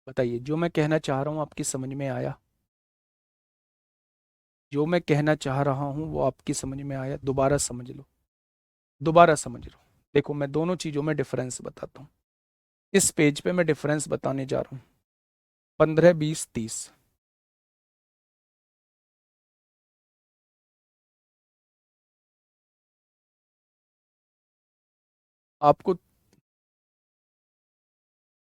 बताइए, जो मैं कहना चाह रहा हूं आपकी समझ में आया? जो मैं कहना चाह रहा हूं वो आपकी समझ में आया? दोबारा समझ लो, दोबारा समझ लो। देखो, मैं दोनों चीजों में डिफरेंस बताता हूं। इस पेज पे मैं डिफरेंस बताने जा रहा हूं। 15 20 30। आपको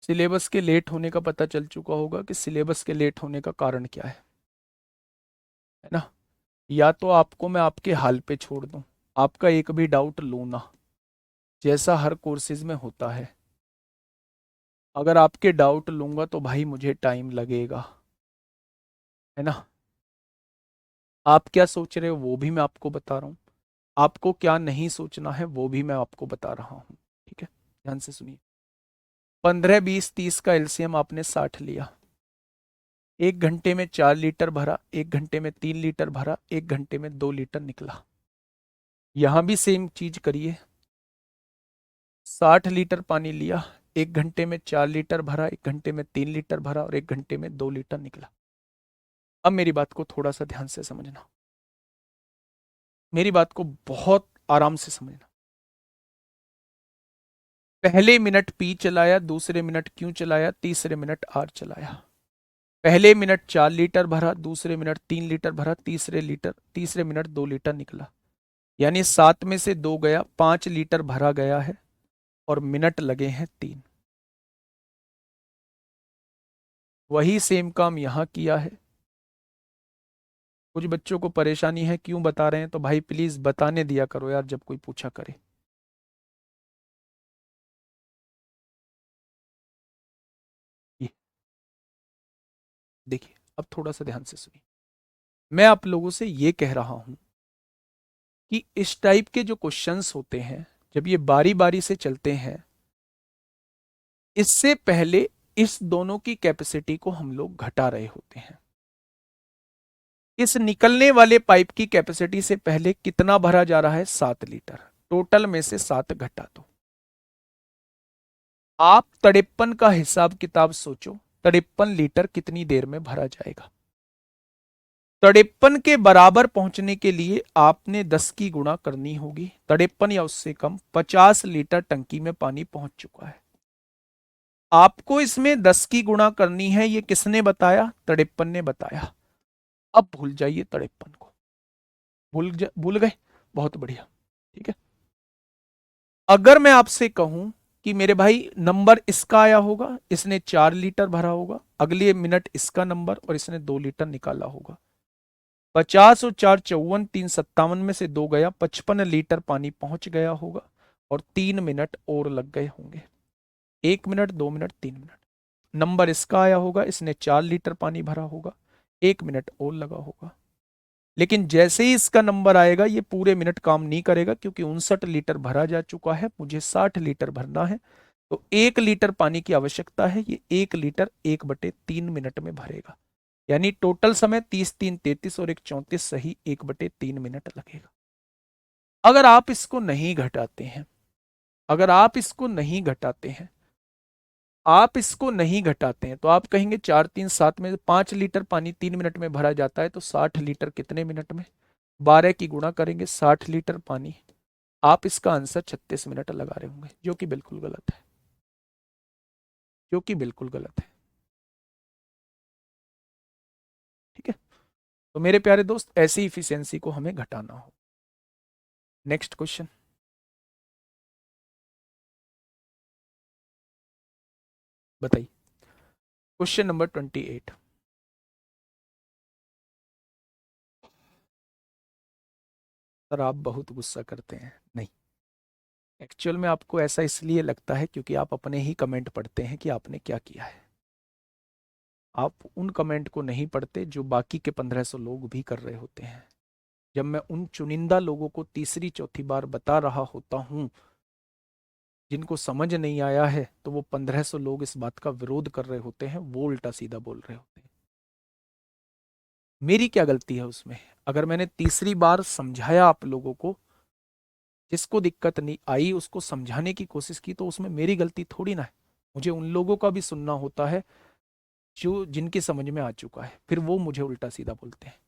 सिलेबस के लेट होने का पता चल चुका होगा कि सिलेबस के लेट होने का कारण क्या है ना? या तो आपको मैं आपके हाल पे छोड़ दूं, आपका एक भी डाउट लूं ना, जैसा हर कोर्सेज में होता है। अगर आपके डाउट लूंगा तो भाई मुझे टाइम लगेगा, है ना? आप क्या सोच रहे हो वो भी मैं आपको बता रहा हूँ, आपको क्या नहीं सोचना है वो भी मैं आपको बता रहा हूँ। ठीक है, ध्यान से सुनिए। 15 20 30 का एलसीएम आपने 60 लिया। 1 घंटे में 4 लीटर भरा, 1 घंटे में 3 लीटर भरा, 1 घंटे में 2 लीटर निकला। यहां भी सेम चीज करिए। 60 लीटर पानी लिया, 1 घंटे में 4 लीटर भरा, 1 घंटे में 3 लीटर भरा और 1 घंटे में 2 लीटर निकला। अब मेरी बात को थोड़ा सा ध्यान से समझना, मेरी बात को बहुत आराम से समझना। पहले मिनट पी चलाया, दूसरे मिनट क्यों चलाया, तीसरे मिनट आर चलाया। पहले मिनट 4 लीटर भरा, दूसरे मिनट 3 लीटर भरा, तीसरे मिनट 2 लीटर निकला। यानी 7 में से 2 गया, 5 लीटर भरा गया है और मिनट लगे हैं 3। वही सेम काम यहां किया है। कुछ बच्चों को परेशानी है, क्यों बता रहे हैं? तो भाई प्लीज बताने दिया करो यार जब कोई पूछा करे। ये देखिए, अब थोड़ा सा ध्यान से सुनिए। मैं आप लोगों से ये कह रहा हूं कि इस टाइप के जो क्वेश्चंस होते हैं, जब ये बारी बारी से चलते हैं, इससे पहले इस दोनों की कैपेसिटी को हम लोग घटा रहे होते हैं। इस निकलने वाले पाइप की कैपेसिटी से पहले कितना भरा जा रहा है? 7 लीटर। टोटल में से 7 घटा दो। आप 53 का हिसाब किताब सोचो, 53 लीटर कितनी देर में भरा जाएगा। 53 के बराबर पहुंचने के लिए आपने 10 की गुणा करनी होगी। 53 या उससे कम 50 लीटर टंकी में पानी पहुंच चुका है। आपको इसमें 10 की गुणा करनी है। ये किसने बताया? 53 ने बताया। अब भूल जाइए 53 को, भूल गए, बहुत बढ़िया। ठीक है, अगर मैं आपसे कहूं कि मेरे भाई नंबर इसका आया होगा, इसने 4 लीटर भरा होगा, अगले मिनट इसका नंबर और इसने 2 लीटर निकाला होगा। 50 और 4 54, 3 57 में से 2 गया, 55 लीटर पानी पहुंच गया होगा और 3 मिनट और लग गए होंगे। 1 मिनट, 2 मिनट, 3 मिनट। नंबर इसका आया होगा, इसने 4 लीटर पानी भरा होगा, 1 मिनट और लगा होगा। लेकिन जैसे ही इसका नंबर आएगा ये पूरे मिनट काम नहीं करेगा, क्योंकि 59 लीटर भरा जा चुका है, मुझे 60 लीटर भरना है। तो 1 लीटर पानी की आवश्यकता है, ये 1 लीटर 1/3 मिनट में भरेगा। यानी टोटल समय 30 3 33 और 1 34, सही 1/3 मिनट लगेगा। अगर आप इसको नहीं घटाते हैं, अगर आप इसको नहीं घटाते हैं, आप इसको नहीं घटाते हैं, तो आप कहेंगे 4 3 7 में 5 लीटर पानी 3 मिनट में भरा जाता है, तो 60 लीटर कितने मिनट में? 12 की गुणा करेंगे, 60 लीटर पानी। आप इसका आंसर 36 मिनट लगा रहे होंगे, जो कि बिल्कुल गलत है, जो कि बिल्कुल गलत है। ठीक है, तो मेरे प्यारे दोस्त ऐसी इफिशियंसी को हमें घटाना हो। नेक्स्ट क्वेश्चन बताइए, क्वेश्चन नंबर 28। सर आप बहुत गुस्सा करते हैं। नहीं, एक्चुअल में आपको ऐसा इसलिए लगता है क्योंकि आप अपने ही कमेंट पढ़ते हैं कि आपने क्या किया है। आप उन कमेंट को नहीं पढ़ते जो बाकी के 1500 लोग भी कर रहे होते हैं। जब मैं उन चुनिंदा लोगों को तीसरी चौथी बार बता रहा होता हूं जिनको समझ नहीं आया है, तो वो 1500 लोग इस बात का विरोध कर रहे होते हैं, वो उल्टा सीधा बोल रहे होते हैं। मेरी क्या गलती है उसमें? अगर मैंने तीसरी बार समझाया आप लोगों को, जिसको दिक्कत नहीं आई उसको समझाने की कोशिश की, तो उसमें मेरी गलती थोड़ी ना है। मुझे उन लोगों का भी सुनना होता है जो जिनकी समझ में आ चुका है, फिर वो मुझे उल्टा सीधा बोलते हैं।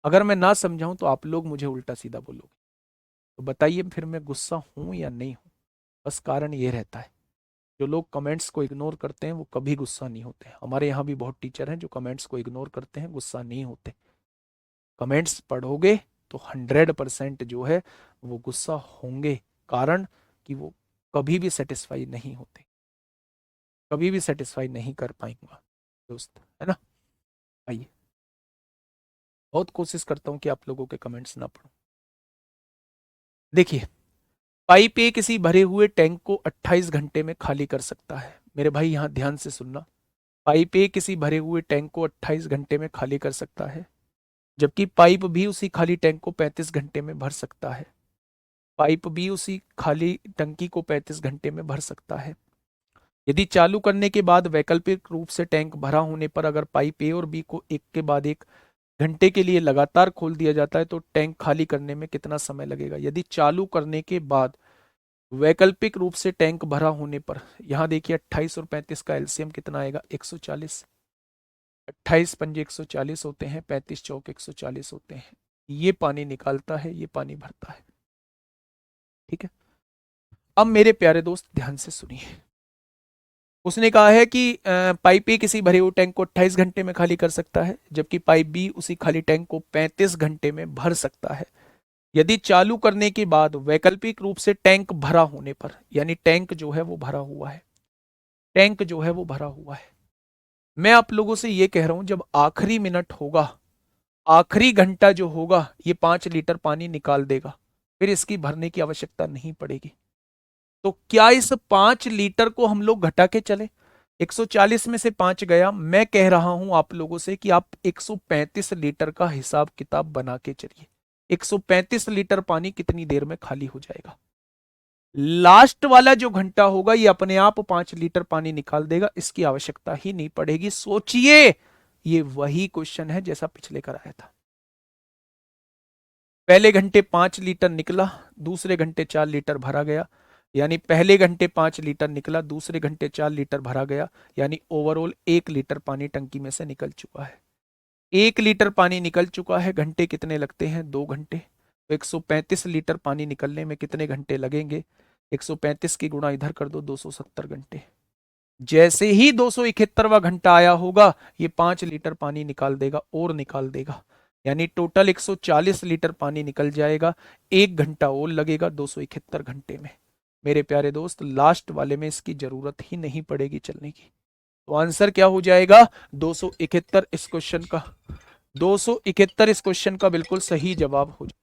अगर मैं ना समझाऊं तो आप लोग मुझे उल्टा सीधा बोलोगे। तो बताइए फिर मैं गुस्सा हूं या नहीं हूं? बस कारण ये रहता है, जो लोग कमेंट्स को इग्नोर करते हैं वो कभी गुस्सा नहीं होते हैं। हमारे यहाँ भी बहुत टीचर हैं जो कमेंट्स को इग्नोर करते हैं, गुस्सा नहीं होते। कमेंट्स पढ़ोगे तो 100% जो है वो गुस्सा होंगे, कारण कि वो कभी भी सेटिस्फाई नहीं होते, कभी भी सेटिस्फाई नहीं कर पाएंगा दोस्त, है ना। आइए, बहुत कोशिश करता हूं कि आप लोगों के कमेंट्स ना पढ़ूं। देखिए, पाइप ए किसी भरे हुए टैंक को 28 घंटे में खाली कर सकता है। मेरे भाई यहां ध्यान से सुनना, पाइप ए किसी भरे हुए टैंक को 28 घंटे में खाली कर सकता है, जबकि पाइप भी उसी खाली टैंक को 35 घंटे में भर सकता है। पाइप भी उसी खाली टंकी को 35 घंटे में भर सकता है। यदि चालू करने के बाद वैकल्पिक रूप से टैंक भरा होने पर अगर पाइप ए और बी को एक के बाद एक घंटे के लिए लगातार खोल दिया जाता है, तो टैंक खाली करने में कितना समय लगेगा? यदि चालू करने के बाद वैकल्पिक रूप से टैंक भरा होने पर, यहां देखिए 28 और 35 का एलसीएम कितना आएगा? 140। 28 पंजे 140 होते हैं, 35 चौक 140 होते हैं। ये पानी निकालता है, ये पानी भरता है। ठीक है, अब मेरे प्यारे दोस्त ध्यान से सुनिए। उसने कहा है कि पाइप ए किसी भरे हुए टैंक को 28 घंटे में खाली कर सकता है, जबकि पाइप बी उसी खाली टैंक को 35 घंटे में भर सकता है। यदि चालू करने के बाद वैकल्पिक रूप से टैंक भरा होने पर, यानी टैंक जो है वो भरा हुआ है, टैंक जो है वो भरा हुआ है। मैं आप लोगों से ये कह रहा हूं, जब आखिरी मिनट होगा, आखिरी घंटा जो होगा, ये 5 लीटर पानी निकाल देगा, फिर इसकी भरने की आवश्यकता नहीं पड़ेगी। तो क्या इस 5 लीटर को हम लोग घटा के चले? 140 में से 5 गया। मैं कह रहा हूं आप लोगों से कि आप 135 लीटर का हिसाब किताब बना के चलिए। 135 लीटर पानी कितनी देर में खाली हो जाएगा? लास्ट वाला जो घंटा होगा ये अपने आप 5 लीटर पानी निकाल देगा, इसकी आवश्यकता ही नहीं पड़ेगी। सोचिए, ये वही क्वेश्चन है जैसा पिछले कराया था। पहले घंटे 5 लीटर निकला, दूसरे घंटे 4 लीटर भरा गया, यानी पहले घंटे 5 लीटर निकला, दूसरे घंटे 4 लीटर भरा गया, यानी ओवरऑल 1 लीटर पानी टंकी में से निकल चुका है। 1 लीटर पानी निकल चुका है, घंटे कितने लगते हैं? 2 घंटे। तो 135 लीटर पानी निकलने में कितने घंटे लगेंगे? 135 की गुणा इधर कर दो, 270 घंटे। जैसे ही 271वां घंटा आया होगा, ये 5 लीटर पानी निकाल देगा और निकाल देगा, यानी टोटल 140 लीटर पानी निकल जाएगा। 1 घंटा और लगेगा 271 घंटे में। मेरे प्यारे दोस्त, लास्ट वाले में इसकी जरूरत ही नहीं पड़ेगी चलने की। तो आंसर क्या हो जाएगा? 271 इस क्वेश्चन का। 271 इस क्वेश्चन का बिल्कुल सही जवाब हो जाएगा।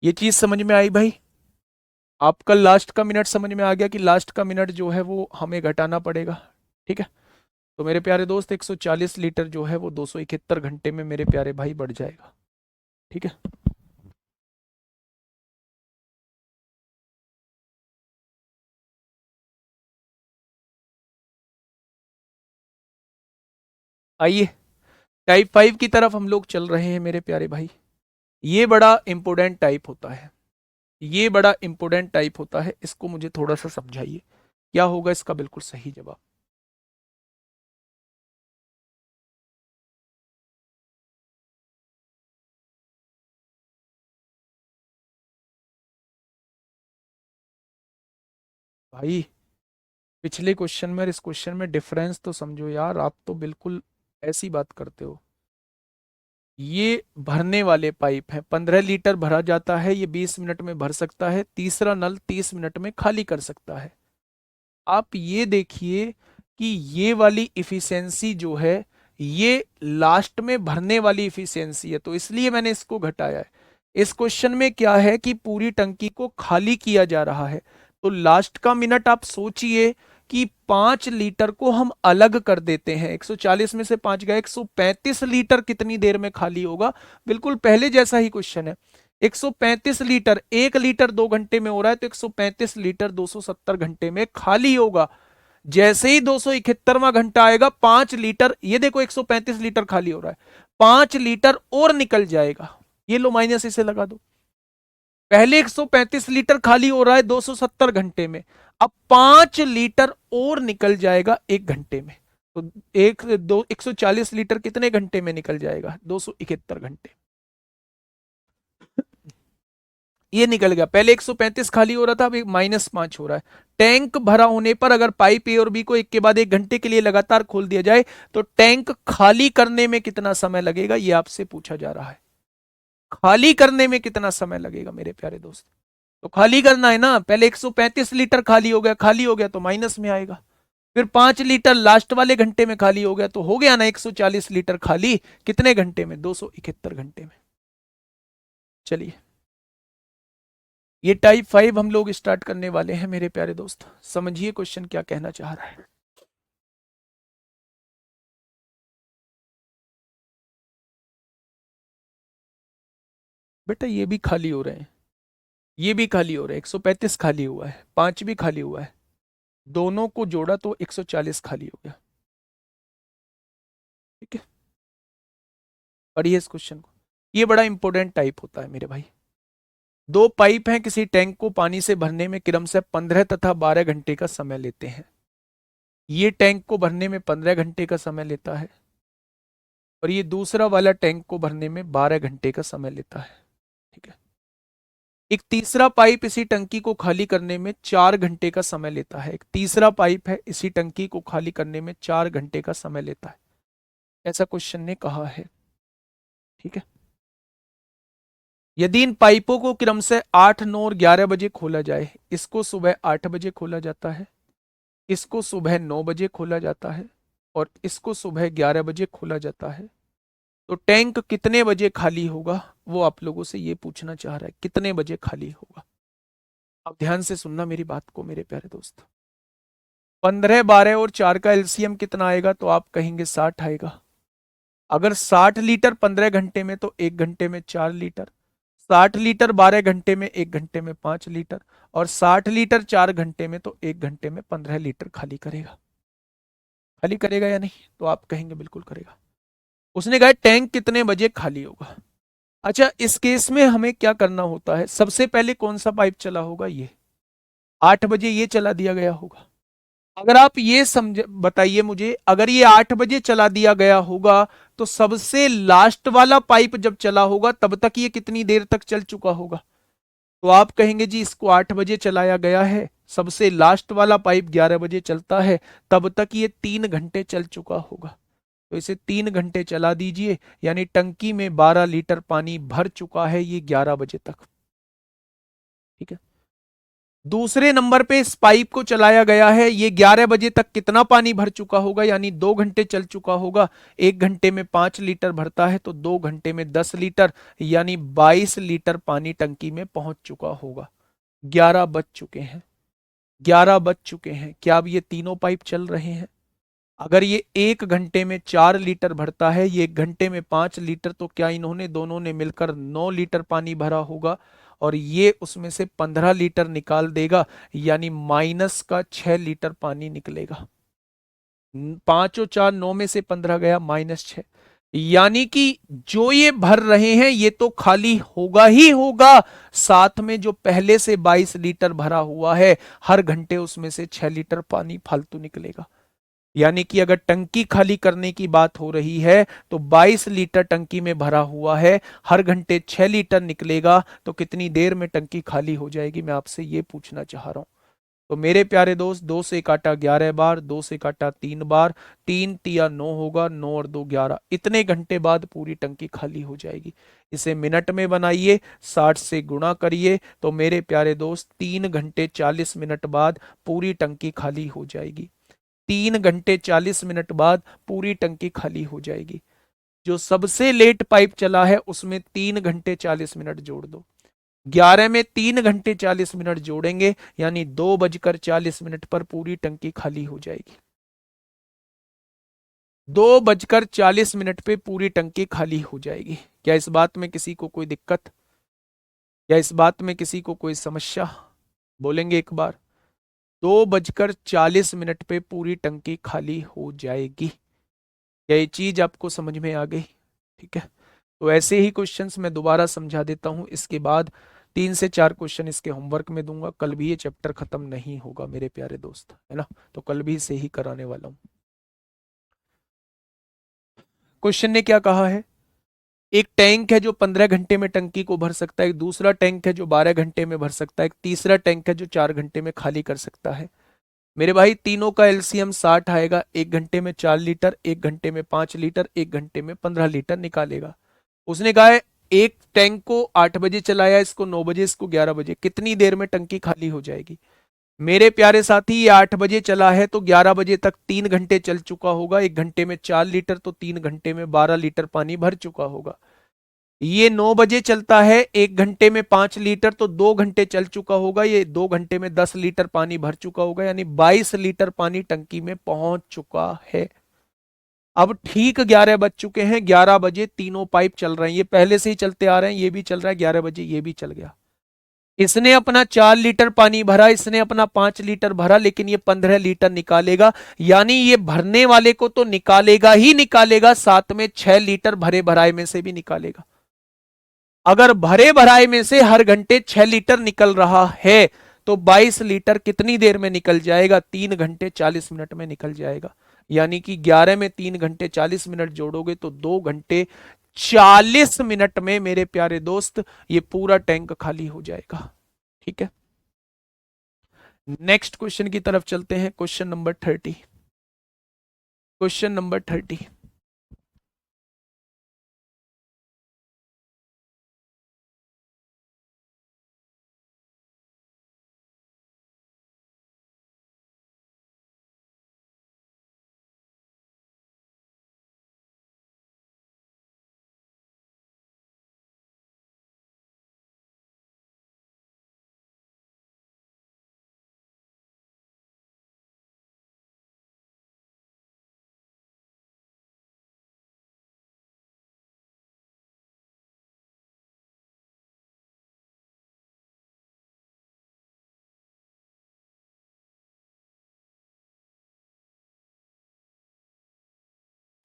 ये चीज समझ में आई भाई? आपका लास्ट का मिनट समझ में आ गया कि लास्ट का मिनट जो है वो हमें घटाना पड़ेगा। ठीक है। तो मेरे प्यारे दोस्त, 140 लीटर जो है वो 271 घंटे में मेरे प्यारे भाई बढ़ जाएगा। ठीक है। आइए टाइप 5 की तरफ हम लोग चल रहे हैं मेरे प्यारे भाई। ये बड़ा इंपोर्टेंट टाइप होता है। ये बड़ा इंपोर्टेंट टाइप होता है, इसको मुझे थोड़ा सा समझाइए, क्या होगा इसका बिल्कुल सही जवाब? भाई पिछले क्वेश्चन में और इस क्वेश्चन में डिफरेंस तो समझो यार, आप तो बिल्कुल ऐसी बात करते हो। ये भरने वाले पाइप हैं, 15 लीटर भरा जाता है, ये 20 मिनट में भर सकता है, तीसरा नल 30 मिनट में खाली कर सकता है। आप ये देखिए कि ये वाली इफिशियंसी जो है, ये लास्ट में भरने वाली इफिशियंसी है, तो इसलिए मैंने इसको घटाया है। इस क्वेश्चन में क्या है कि पूरी टंकी को खाली किया जा रहा है, तो लास्ट का मिनट आप सोचिए कि 5 लीटर को हम अलग कर देते हैं। 140 में से 5 गए, 135 लीटर कितनी देर में खाली होगा? बिल्कुल पहले जैसा ही क्वेश्चन है। 135 लीटर, 1 लीटर 2 घंटे में हो रहा है, तो 135 लीटर 270 घंटे में खाली होगा। जैसे ही 271वां घंटा आएगा, 5 लीटर, ये देखो 135 लीटर खाली हो रहा है, 5 लीटर और निकल जाएगा। ये लो माइनस इसे लगा दो। पहले 135 लीटर खाली हो रहा है 270 घंटे में, अब 5 लीटर और निकल जाएगा 1 घंटे में। तो 140 लीटर कितने घंटे में निकल जाएगा? 271 घंटे। ये निकल गया। पहले 135 खाली हो रहा था, अब -5 हो रहा है। टैंक भरा होने पर अगर पाइप ए और बी को एक के बाद एक घंटे के लिए लगातार खोल दिया जाए, तो टैंक खाली करने में कितना समय लगेगा, ये आपसे पूछा जा रहा है। खाली करने में कितना समय लगेगा मेरे प्यारे दोस्त? तो खाली करना है ना, पहले 135 लीटर खाली हो गया, खाली हो गया तो माइनस में आएगा। फिर 5 लीटर लास्ट वाले घंटे में खाली हो गया, तो हो गया ना 140 लीटर खाली, कितने घंटे में? 271 घंटे में। चलिए, ये टाइप 5 हम लोग स्टार्ट करने वाले हैं मेरे प्यारे दोस्त। समझिए क्वेश्चन क्या कहना चाह रहा है। बेटा ये भी खाली हो रहे हैं, ये भी खाली हो रहे हैं, 135 खाली हुआ है, 5 भी खाली हुआ है, दोनों को जोड़ा तो 140 खाली हो गया। ठीक है, पढ़िए इस क्वेश्चन को। ये बड़ा इंपॉर्टेंट टाइप होता है मेरे भाई। दो पाइप हैं, किसी टैंक को पानी से भरने में क्रमशः 15 तथा 12 घंटे का समय लेते हैं। ये टैंक को भरने में 15 घंटे का समय लेता है और ये दूसरा वाला टैंक को भरने में 12 घंटे का समय लेता है। ठीक है। एक तीसरा पाइप इसी टंकी को खाली करने में 4 घंटे का समय लेता है। एक तीसरा पाइप है, इसी टंकी को खाली करने में 4 घंटे का समय लेता है। ऐसा क्वेश्चन ने कहा है। ठीक है। यदि इन पाइपों को क्रमशः 8, 9 और 11 बजे खोला जाए, इसको सुबह 8 बजे खोला जाता है, इसको सुबह 9 बजे खोला जाता है और इसको सुबह 11 बजे खोला जाता है, तो टैंक कितने बजे खाली होगा? वो आप लोगों से ये पूछना चाह रहा है, कितने बजे खाली होगा। अब ध्यान से सुनना मेरी बात को मेरे प्यारे दोस्त। 15, 12 और 4 का एलसीएम कितना आएगा? तो आप कहेंगे 60 आएगा। अगर 60 लीटर 15 घंटे में तो 1 घंटे में 4 लीटर, 60 लीटर 12 घंटे में 1 घंटे में 5 लीटर और 60 लीटर 4 घंटे में तो 1 घंटे में 15 लीटर खाली करेगा। खाली करेगा या नहीं? तो आप कहेंगे बिल्कुल करेगा। उसने कहा टैंक कितने बजे खाली होगा। अच्छा, इस केस में हमें क्या करना होता है? सबसे पहले कौन सा पाइप चला होगा? ये 8 बजे ये चला दिया गया होगा। अगर आप ये समझ बताइए मुझे, अगर ये 8 बजे चला दिया गया होगा तो सबसे लास्ट वाला पाइप जब चला होगा तब तक ये कितनी देर तक चल चुका होगा? तो आप कहेंगे जी इसको 8 बजे चलाया गया है, सबसे लास्ट वाला पाइप 11 बजे चलता है, तब तक ये 3 घंटे चल चुका होगा। तो इसे 3 घंटे चला दीजिए, यानी टंकी में 12 लीटर पानी भर चुका है ये 11 बजे तक। ठीक है। दूसरे नंबर पे इस पाइप को चलाया गया है, ये 11 बजे तक कितना पानी भर चुका होगा? यानी 2 घंटे चल चुका होगा। 1 घंटे में 5 लीटर भरता है तो 2 घंटे में 10 लीटर, यानी 22 लीटर पानी टंकी में पहुंच चुका होगा। 11 बज चुके हैं, 11 बज चुके हैं। क्या अब ये तीनों पाइप चल रहे हैं? अगर ये 1 घंटे में 4 लीटर भरता है, ये 1 घंटे में 5 लीटर, तो क्या इन्होंने दोनों ने मिलकर 9 लीटर पानी भरा होगा और ये उसमें से 15 लीटर निकाल देगा, यानी माइनस का 6 लीटर पानी निकलेगा। 5 और 4, 9 में से 15 गया, -6। यानी कि जो ये भर रहे हैं ये तो खाली होगा ही होगा, साथ में जो पहले से 22 लीटर भरा हुआ है, हर घंटे उसमें से 6 लीटर पानी फालतू निकलेगा। यानी कि अगर टंकी खाली करने की बात हो रही है तो 22 लीटर टंकी में भरा हुआ है, हर घंटे 6 लीटर निकलेगा, तो कितनी देर में टंकी खाली हो जाएगी? मैं आपसे ये पूछना चाह रहा हूं। तो मेरे प्यारे दोस्त, 2 से काटा 11 बार, 2 से काटा 3 बार, 3 तिया 9 होगा, 9 और 2 11, इतने घंटे बाद पूरी टंकी खाली हो जाएगी। इसे मिनट में बनाइए, 60 से गुणा करिए, तो मेरे प्यारे दोस्त 3 घंटे 40 मिनट बाद पूरी टंकी खाली हो जाएगी। 3 घंटे 40 मिनट बाद पूरी टंकी खाली हो जाएगी। जो सबसे लेट पाइप चला है उसमें 3 घंटे 40 मिनट जोड़ दो। 11 में 3 घंटे 40 मिनट जोड़ेंगे, यानी 2:40 पर पूरी टंकी खाली हो जाएगी। 2:40 पे पूरी टंकी खाली हो जाएगी। क्या इस बात में किसी को कोई दिक्कत? क्या इस बात में किसी को कोई समस्या? बोलेंगे एक बार। 2:40 पे पूरी टंकी खाली हो जाएगी। क्या ये चीज आपको समझ में आ गई? ठीक है। तो ऐसे ही क्वेश्चंस मैं दोबारा समझा देता हूं, इसके बाद 3 से 4 क्वेश्चन इसके होमवर्क में दूंगा। कल भी ये चैप्टर खत्म नहीं होगा मेरे प्यारे दोस्त, है ना? तो कल भी इसे ही कराने वाला हूं। क्वेश्चन ने क्या कहा है? एक टैंक है जो 15 घंटे में टंकी को भर सकता है, एक दूसरा टैंक है जो 12 घंटे में भर सकता है, एक तीसरा टैंक है जो 4 घंटे में खाली कर सकता है। मेरे भाई तीनों का एलसीएम 60 आएगा। 1 घंटे में 4 लीटर, 1 घंटे में 5 लीटर, 1 घंटे में 15 लीटर निकालेगा। उसने कहा है एक टैंक को 8 बजे चलाया, इसको 9 बजे, इसको 11 बजे, कितनी देर में टंकी खाली हो जाएगी? मेरे प्यारे साथी, ये 8 बजे चला है तो 11 बजे तक 3 घंटे चल चुका होगा। 1 घंटे में 4 लीटर तो 3 घंटे में 12 लीटर पानी भर चुका होगा। ये 9 बजे चलता है, 1 घंटे में 5 लीटर तो 2 घंटे चल चुका होगा। ये 2 घंटे में 10 लीटर पानी भर चुका होगा, यानी 22 लीटर पानी टंकी में पहुंच चुका है। अब ठीक 11 बज चुके हैं, 11 बजे तीनों पाइप चल रहे हैं। ये पहले से ही चलते आ रहे हैं, ये भी चल रहा है, 11 बजे ये भी चल गया। इसने अपना 4 लीटर पानी भरा, इसने अपना 5 लीटर भरा, लेकिन ये 15 लीटर निकालेगा। यानी ये भरने वाले को तो निकालेगा ही निकालेगा, साथ में 6 लीटर भरे भराए में से भी निकालेगा। अगर भरे भराए में से हर घंटे 6 लीटर निकल रहा है तो 22 लीटर कितनी देर में निकल जाएगा? 3 घंटे 40 मिनट में निकल जाएगा। यानी कि 11 में 3 घंटे 40 मिनट जोड़ोगे तो 2 घंटे 40 मिनट में मेरे प्यारे दोस्त ये पूरा टैंक खाली हो जाएगा। ठीक है, नेक्स्ट क्वेश्चन की तरफ चलते हैं। Question number 30। Question number 30।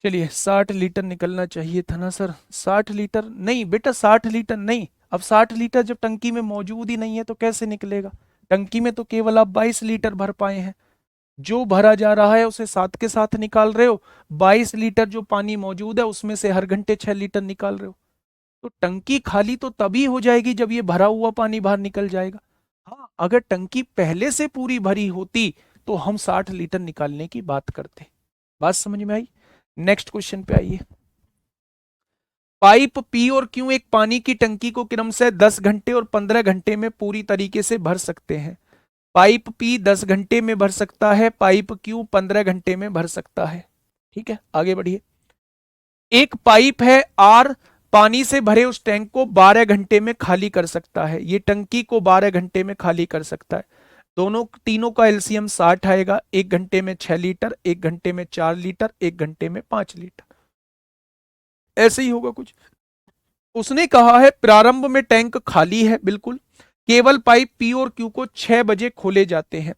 चलिए, 60 लीटर निकलना चाहिए था ना सर। 60 लीटर नहीं बेटा, 60 लीटर नहीं। अब 60 लीटर जब टंकी में मौजूद ही नहीं है तो कैसे निकलेगा? टंकी में तो केवल आप 22 लीटर भर पाए हैं। जो भरा जा रहा है उसे साथ के साथ निकाल रहे हो। 22 लीटर जो पानी मौजूद है उसमें से हर घंटे 6 लीटर निकाल रहे हो। तो टंकी खाली तो तभी हो जाएगी जब ये भरा हुआ पानी बाहर निकल जाएगा। हाँ, अगर टंकी पहले से पूरी भरी होती तो हम 60 लीटर निकालने की बात करते। बात समझ में आई? नेक्स्ट क्वेश्चन पे आइए। पाइप पी और क्यू एक पानी की टंकी को क्रमशः 10 घंटे और 15 घंटे में पूरी तरीके से भर सकते हैं। पाइप पी 10 घंटे में भर सकता है, पाइप क्यू 15 घंटे में भर सकता है। ठीक है, आगे बढ़िए। एक पाइप है आर, पानी से भरे उस टैंक को 12 घंटे में खाली कर सकता है। ये टंकी को 12 घंटे में खाली कर सकता है। दोनों तीनों का एलसीएम 60 आएगा। 1 घंटे में 6 लीटर, 1 घंटे में 4 लीटर, 1 घंटे में 5 लीटर। ऐसे ही होगा कुछ। उसने कहा है प्रारंभ में टैंक खाली है, बिल्कुल। केवल पाइप पी और क्यू को 6 बजे खोले जाते हैं।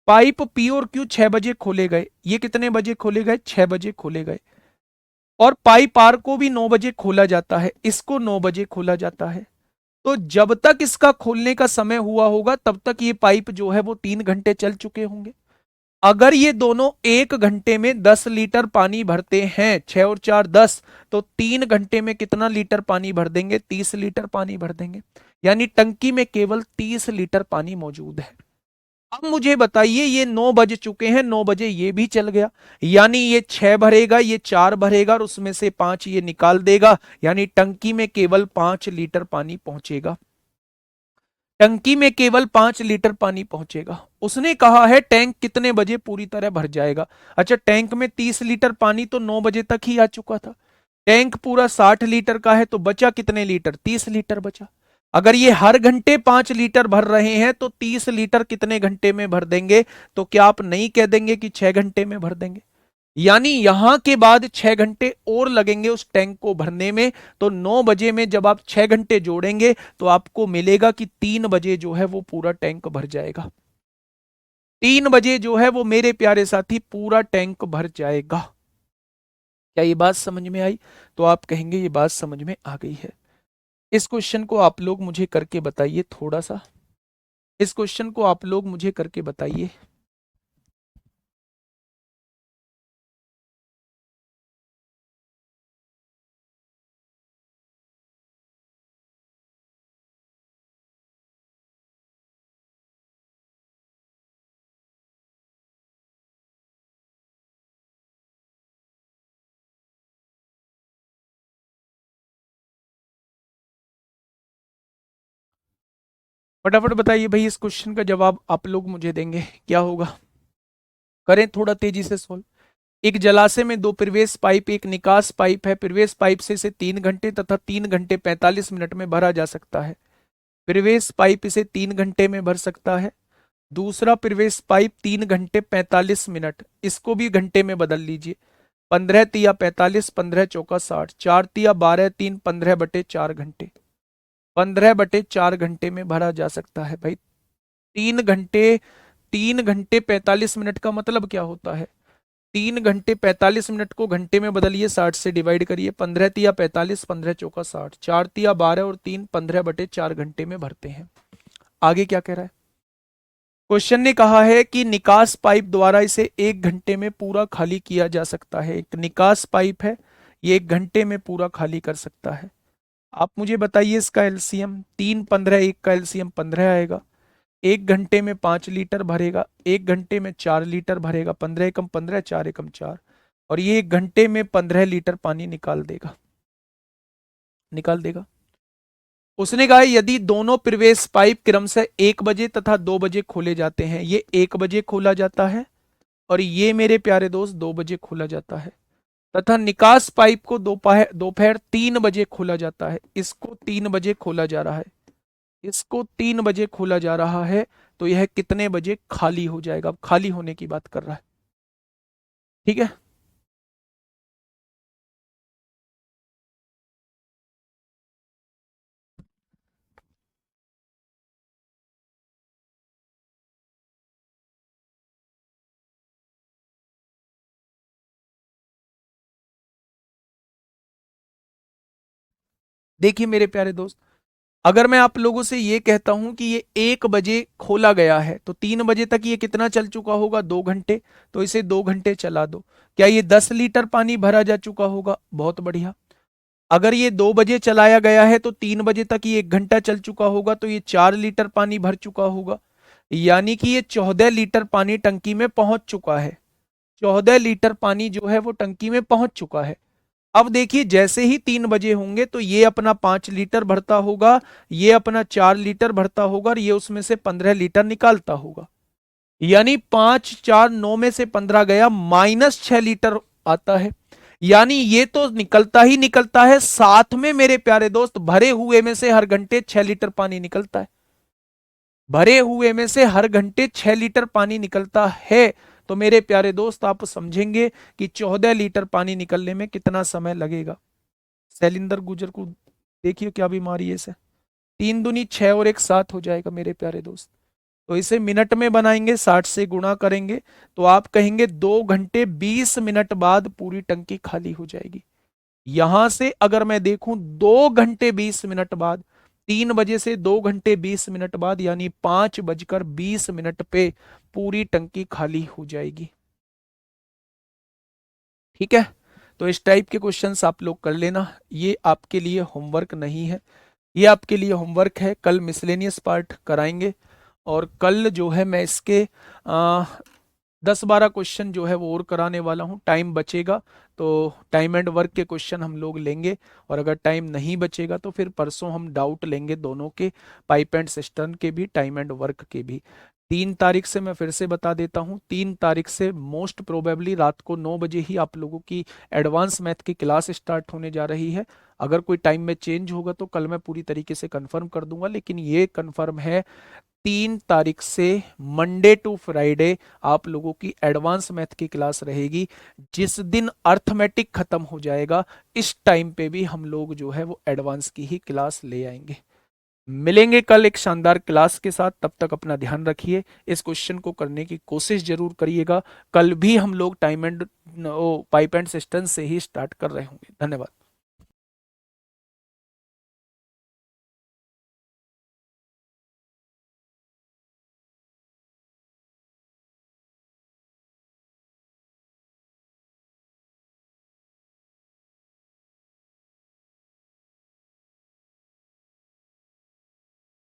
पाइप पी और क्यू 6 बजे खोले गए। ये कितने बजे खोले गए? 6 बजे खोले गए। और पाइप आर को भी 9 बजे खोला जाता है, इसको 9 बजे खोला जाता है। तो जब तक इसका खोलने का समय हुआ होगा तब तक ये पाइप जो है वो 3 घंटे चल चुके होंगे। अगर ये दोनों 1 घंटे में 10 लीटर पानी भरते हैं, 6 और 4 10, तो 3 घंटे में कितना लीटर पानी भर देंगे? 30 लीटर पानी भर देंगे। यानी टंकी में केवल 30 लीटर पानी मौजूद है। अब मुझे बताइए, ये 9 बज चुके हैं, 9 बजे ये भी चल गया। यानी ये 6 भरेगा, ये 4 भरेगा और उसमें से 5 ये निकाल देगा। यानी टंकी में केवल 5 लीटर पानी पहुंचेगा। टंकी में केवल 5 लीटर पानी पहुंचेगा। उसने कहा है टैंक कितने बजे पूरी तरह भर जाएगा। अच्छा, टैंक में 30 लीटर पानी तो 9 बजे तक ही आ चुका था। टैंक पूरा 60 लीटर का है तो बचा कितने लीटर? 30 लीटर बचा। अगर ये हर घंटे 5 लीटर भर रहे हैं तो 30 लीटर कितने घंटे में भर देंगे? तो क्या आप नहीं कह देंगे कि 6 घंटे में भर देंगे? यानी यहां के बाद 6 घंटे और लगेंगे उस टैंक को भरने में। तो 9 बजे में जब आप 6 घंटे जोड़ेंगे तो आपको मिलेगा कि 3 बजे जो है वो पूरा टैंक भर जाएगा। 3 बजे जो है वो मेरे प्यारे साथी पूरा टैंक भर जाएगा। क्या ये बात समझ में आई? तो आप कहेंगे ये बात समझ में आ गई है। इस क्वेश्चन को आप लोग मुझे करके बताइए थोड़ा सा। इस क्वेश्चन को आप लोग मुझे करके बताइए। फटाफट बताइए भाई, इस क्वेश्चन का जवाब आप लोग मुझे देंगे क्या होगा? करें थोड़ा तेजी से सोल्व। एक जलाशय में 2 प्रवेश पाइप, एक निकास पाइप है। प्रवेश पाइप से इसे 3 घंटे तथा 3 घंटे 45 मिनट में भरा जा सकता है। प्रवेश पाइप इसे 3 घंटे में भर सकता है। दूसरा प्रवेश पाइप 3 घंटे 45 मिनट, इसको भी घंटे में बदल लीजिए। 15 तिया 45, 15 चौका 60, 4 तिया 12, 3 15/4 घंटे। 15/4 घंटे में भरा जा सकता है भाई। 3 घंटे 45 मिनट का मतलब क्या होता है? 3 घंटे 45 मिनट को घंटे में बदलिए, 60 से डिवाइड करिए, 15 तिया 45, 15 चौका 60, 4 तिया 12 और 3 15/4 घंटे में भरते हैं। आगे क्या कह रहा है? क्वेश्चन ने कहा है कि निकास पाइप द्वारा इसे 1 घंटे में पूरा खाली किया जा सकता है। एक निकास पाइप है, ये 1 घंटे में पूरा खाली कर सकता है। आप मुझे बताइए इसका एलसीएम, 3 15, 1 का एलसीएम 15 आएगा। 1 घंटे में 5 लीटर भरेगा, 1 घंटे में 4 लीटर भरेगा, 15 एकम 15, 4 एकम 4, और ये 1 घंटे में 15 लीटर पानी निकाल देगा, निकाल देगा। उसने कहा यदि दोनों प्रवेश पाइप क्रमशः 1 बजे तथा 2 बजे खोले जाते हैं, ये 1 बजे खोला जाता है और ये मेरे प्यारे दोस्त 2 बजे खोला जाता है, तथा निकास पाइप को दोपहर दोपहर 3 बजे खोला जाता है, इसको 3 बजे खोला जा रहा है, इसको 3 बजे खोला जा रहा है, तो यह कितने बजे खाली हो जाएगा? अब खाली होने की बात कर रहा है, ठीक है। देखिए मेरे प्यारे दोस्त, अगर मैं आप लोगों से ये कहता हूं कि ये 1 बजे खोला गया है, तो 3 बजे तक ये कितना चल चुका होगा? 2 घंटे, तो इसे 2 घंटे चला दो। क्या ये 10 लीटर पानी भरा जा चुका होगा? बहुत बढ़िया। अगर ये 2 बजे चलाया गया है तो 3 बजे तक ये 1 घंटा चल चुका होगा, तो ये 4 लीटर पानी भर चुका होगा, यानी कि ये 14 लीटर पानी टंकी में पहुंच चुका है। 14 लीटर पानी जो है वो टंकी में पहुंच चुका है। अब देखिए जैसे ही 3 बजे होंगे तो ये अपना 5 लीटर भरता होगा, ये अपना 4 लीटर भरता होगा, और ये उसमें से 15 लीटर निकालता होगा, यानी 5 4 9 में से 15 गया, -6 लीटर आता है। यानी ये तो निकलता ही निकलता है, साथ में मेरे प्यारे दोस्त भरे हुए में से हर घंटे 6 लीटर पानी निकलता है, भरे हुए में से हर घंटे 6 लीटर पानी निकलता है। तो मेरे प्यारे दोस्त आप समझेंगे कि 14 लीटर पानी निकलने में कितना समय लगेगा। शैलिंदर गुजर को देखिए क्या बीमारी है इसे, 3 दूनी 6 और 1 7 हो जाएगा मेरे प्यारे दोस्त। तो इसे मिनट में बनाएंगे, 60 से गुणा करेंगे, तो आप कहेंगे 2 घंटे 20 मिनट बाद पूरी टंकी खाली हो जाएगी। यहां से अगर मैं देखूं 2 घंटे 20 मिनट बाद, 3 बजे से 2 घंटे 20 मिनट बाद, यानी 5 बजकर 20 मिनट पे पूरी टंकी खाली हो जाएगी। ठीक है, तो इस टाइप के क्वेश्चंस आप लोग कर लेना, ये आपके लिए होमवर्क नहीं है, ये आपके लिए होमवर्क है। कल मिसलेनियस पार्ट कराएंगे, और कल जो है मैं इसके 10 12 क्वेश्चन जो है वो और कराने वाला हूँ। टाइम बचेगा तो टाइम एंड वर्क के क्वेश्चन हम लोग लेंगे, और अगर टाइम नहीं बचेगा तो फिर परसों हम डाउट लेंगे दोनों के, पाइप एंड सिस्टम के भी, टाइम एंड वर्क के भी। 3 तारीख से मैं फिर से बता देता हूँ, 3 तारीख से मोस्ट प्रोबेबली रात को 9 बजे ही आप लोगों की एडवांस मैथ की क्लास स्टार्ट होने जा रही है। अगर कोई टाइम में चेंज होगा तो कल मैं पूरी तरीके से कंफर्म कर दूंगा, लेकिन ये कंफर्म है 3 तारीख से मंडे टू फ्राइडे आप लोगों की एडवांस मैथ की क्लास रहेगी। जिस दिन अर्थमेटिक खत्म हो जाएगा, इस टाइम पे भी हम लोग जो है वो एडवांस की ही क्लास ले आएंगे। मिलेंगे कल एक शानदार क्लास के साथ, तब तक अपना ध्यान रखिए, इस क्वेश्चन को करने की कोशिश जरूर करिएगा। कल भी हम लोग time and pipe and system से ही स्टार्ट कर रहे होंगे। धन्यवाद।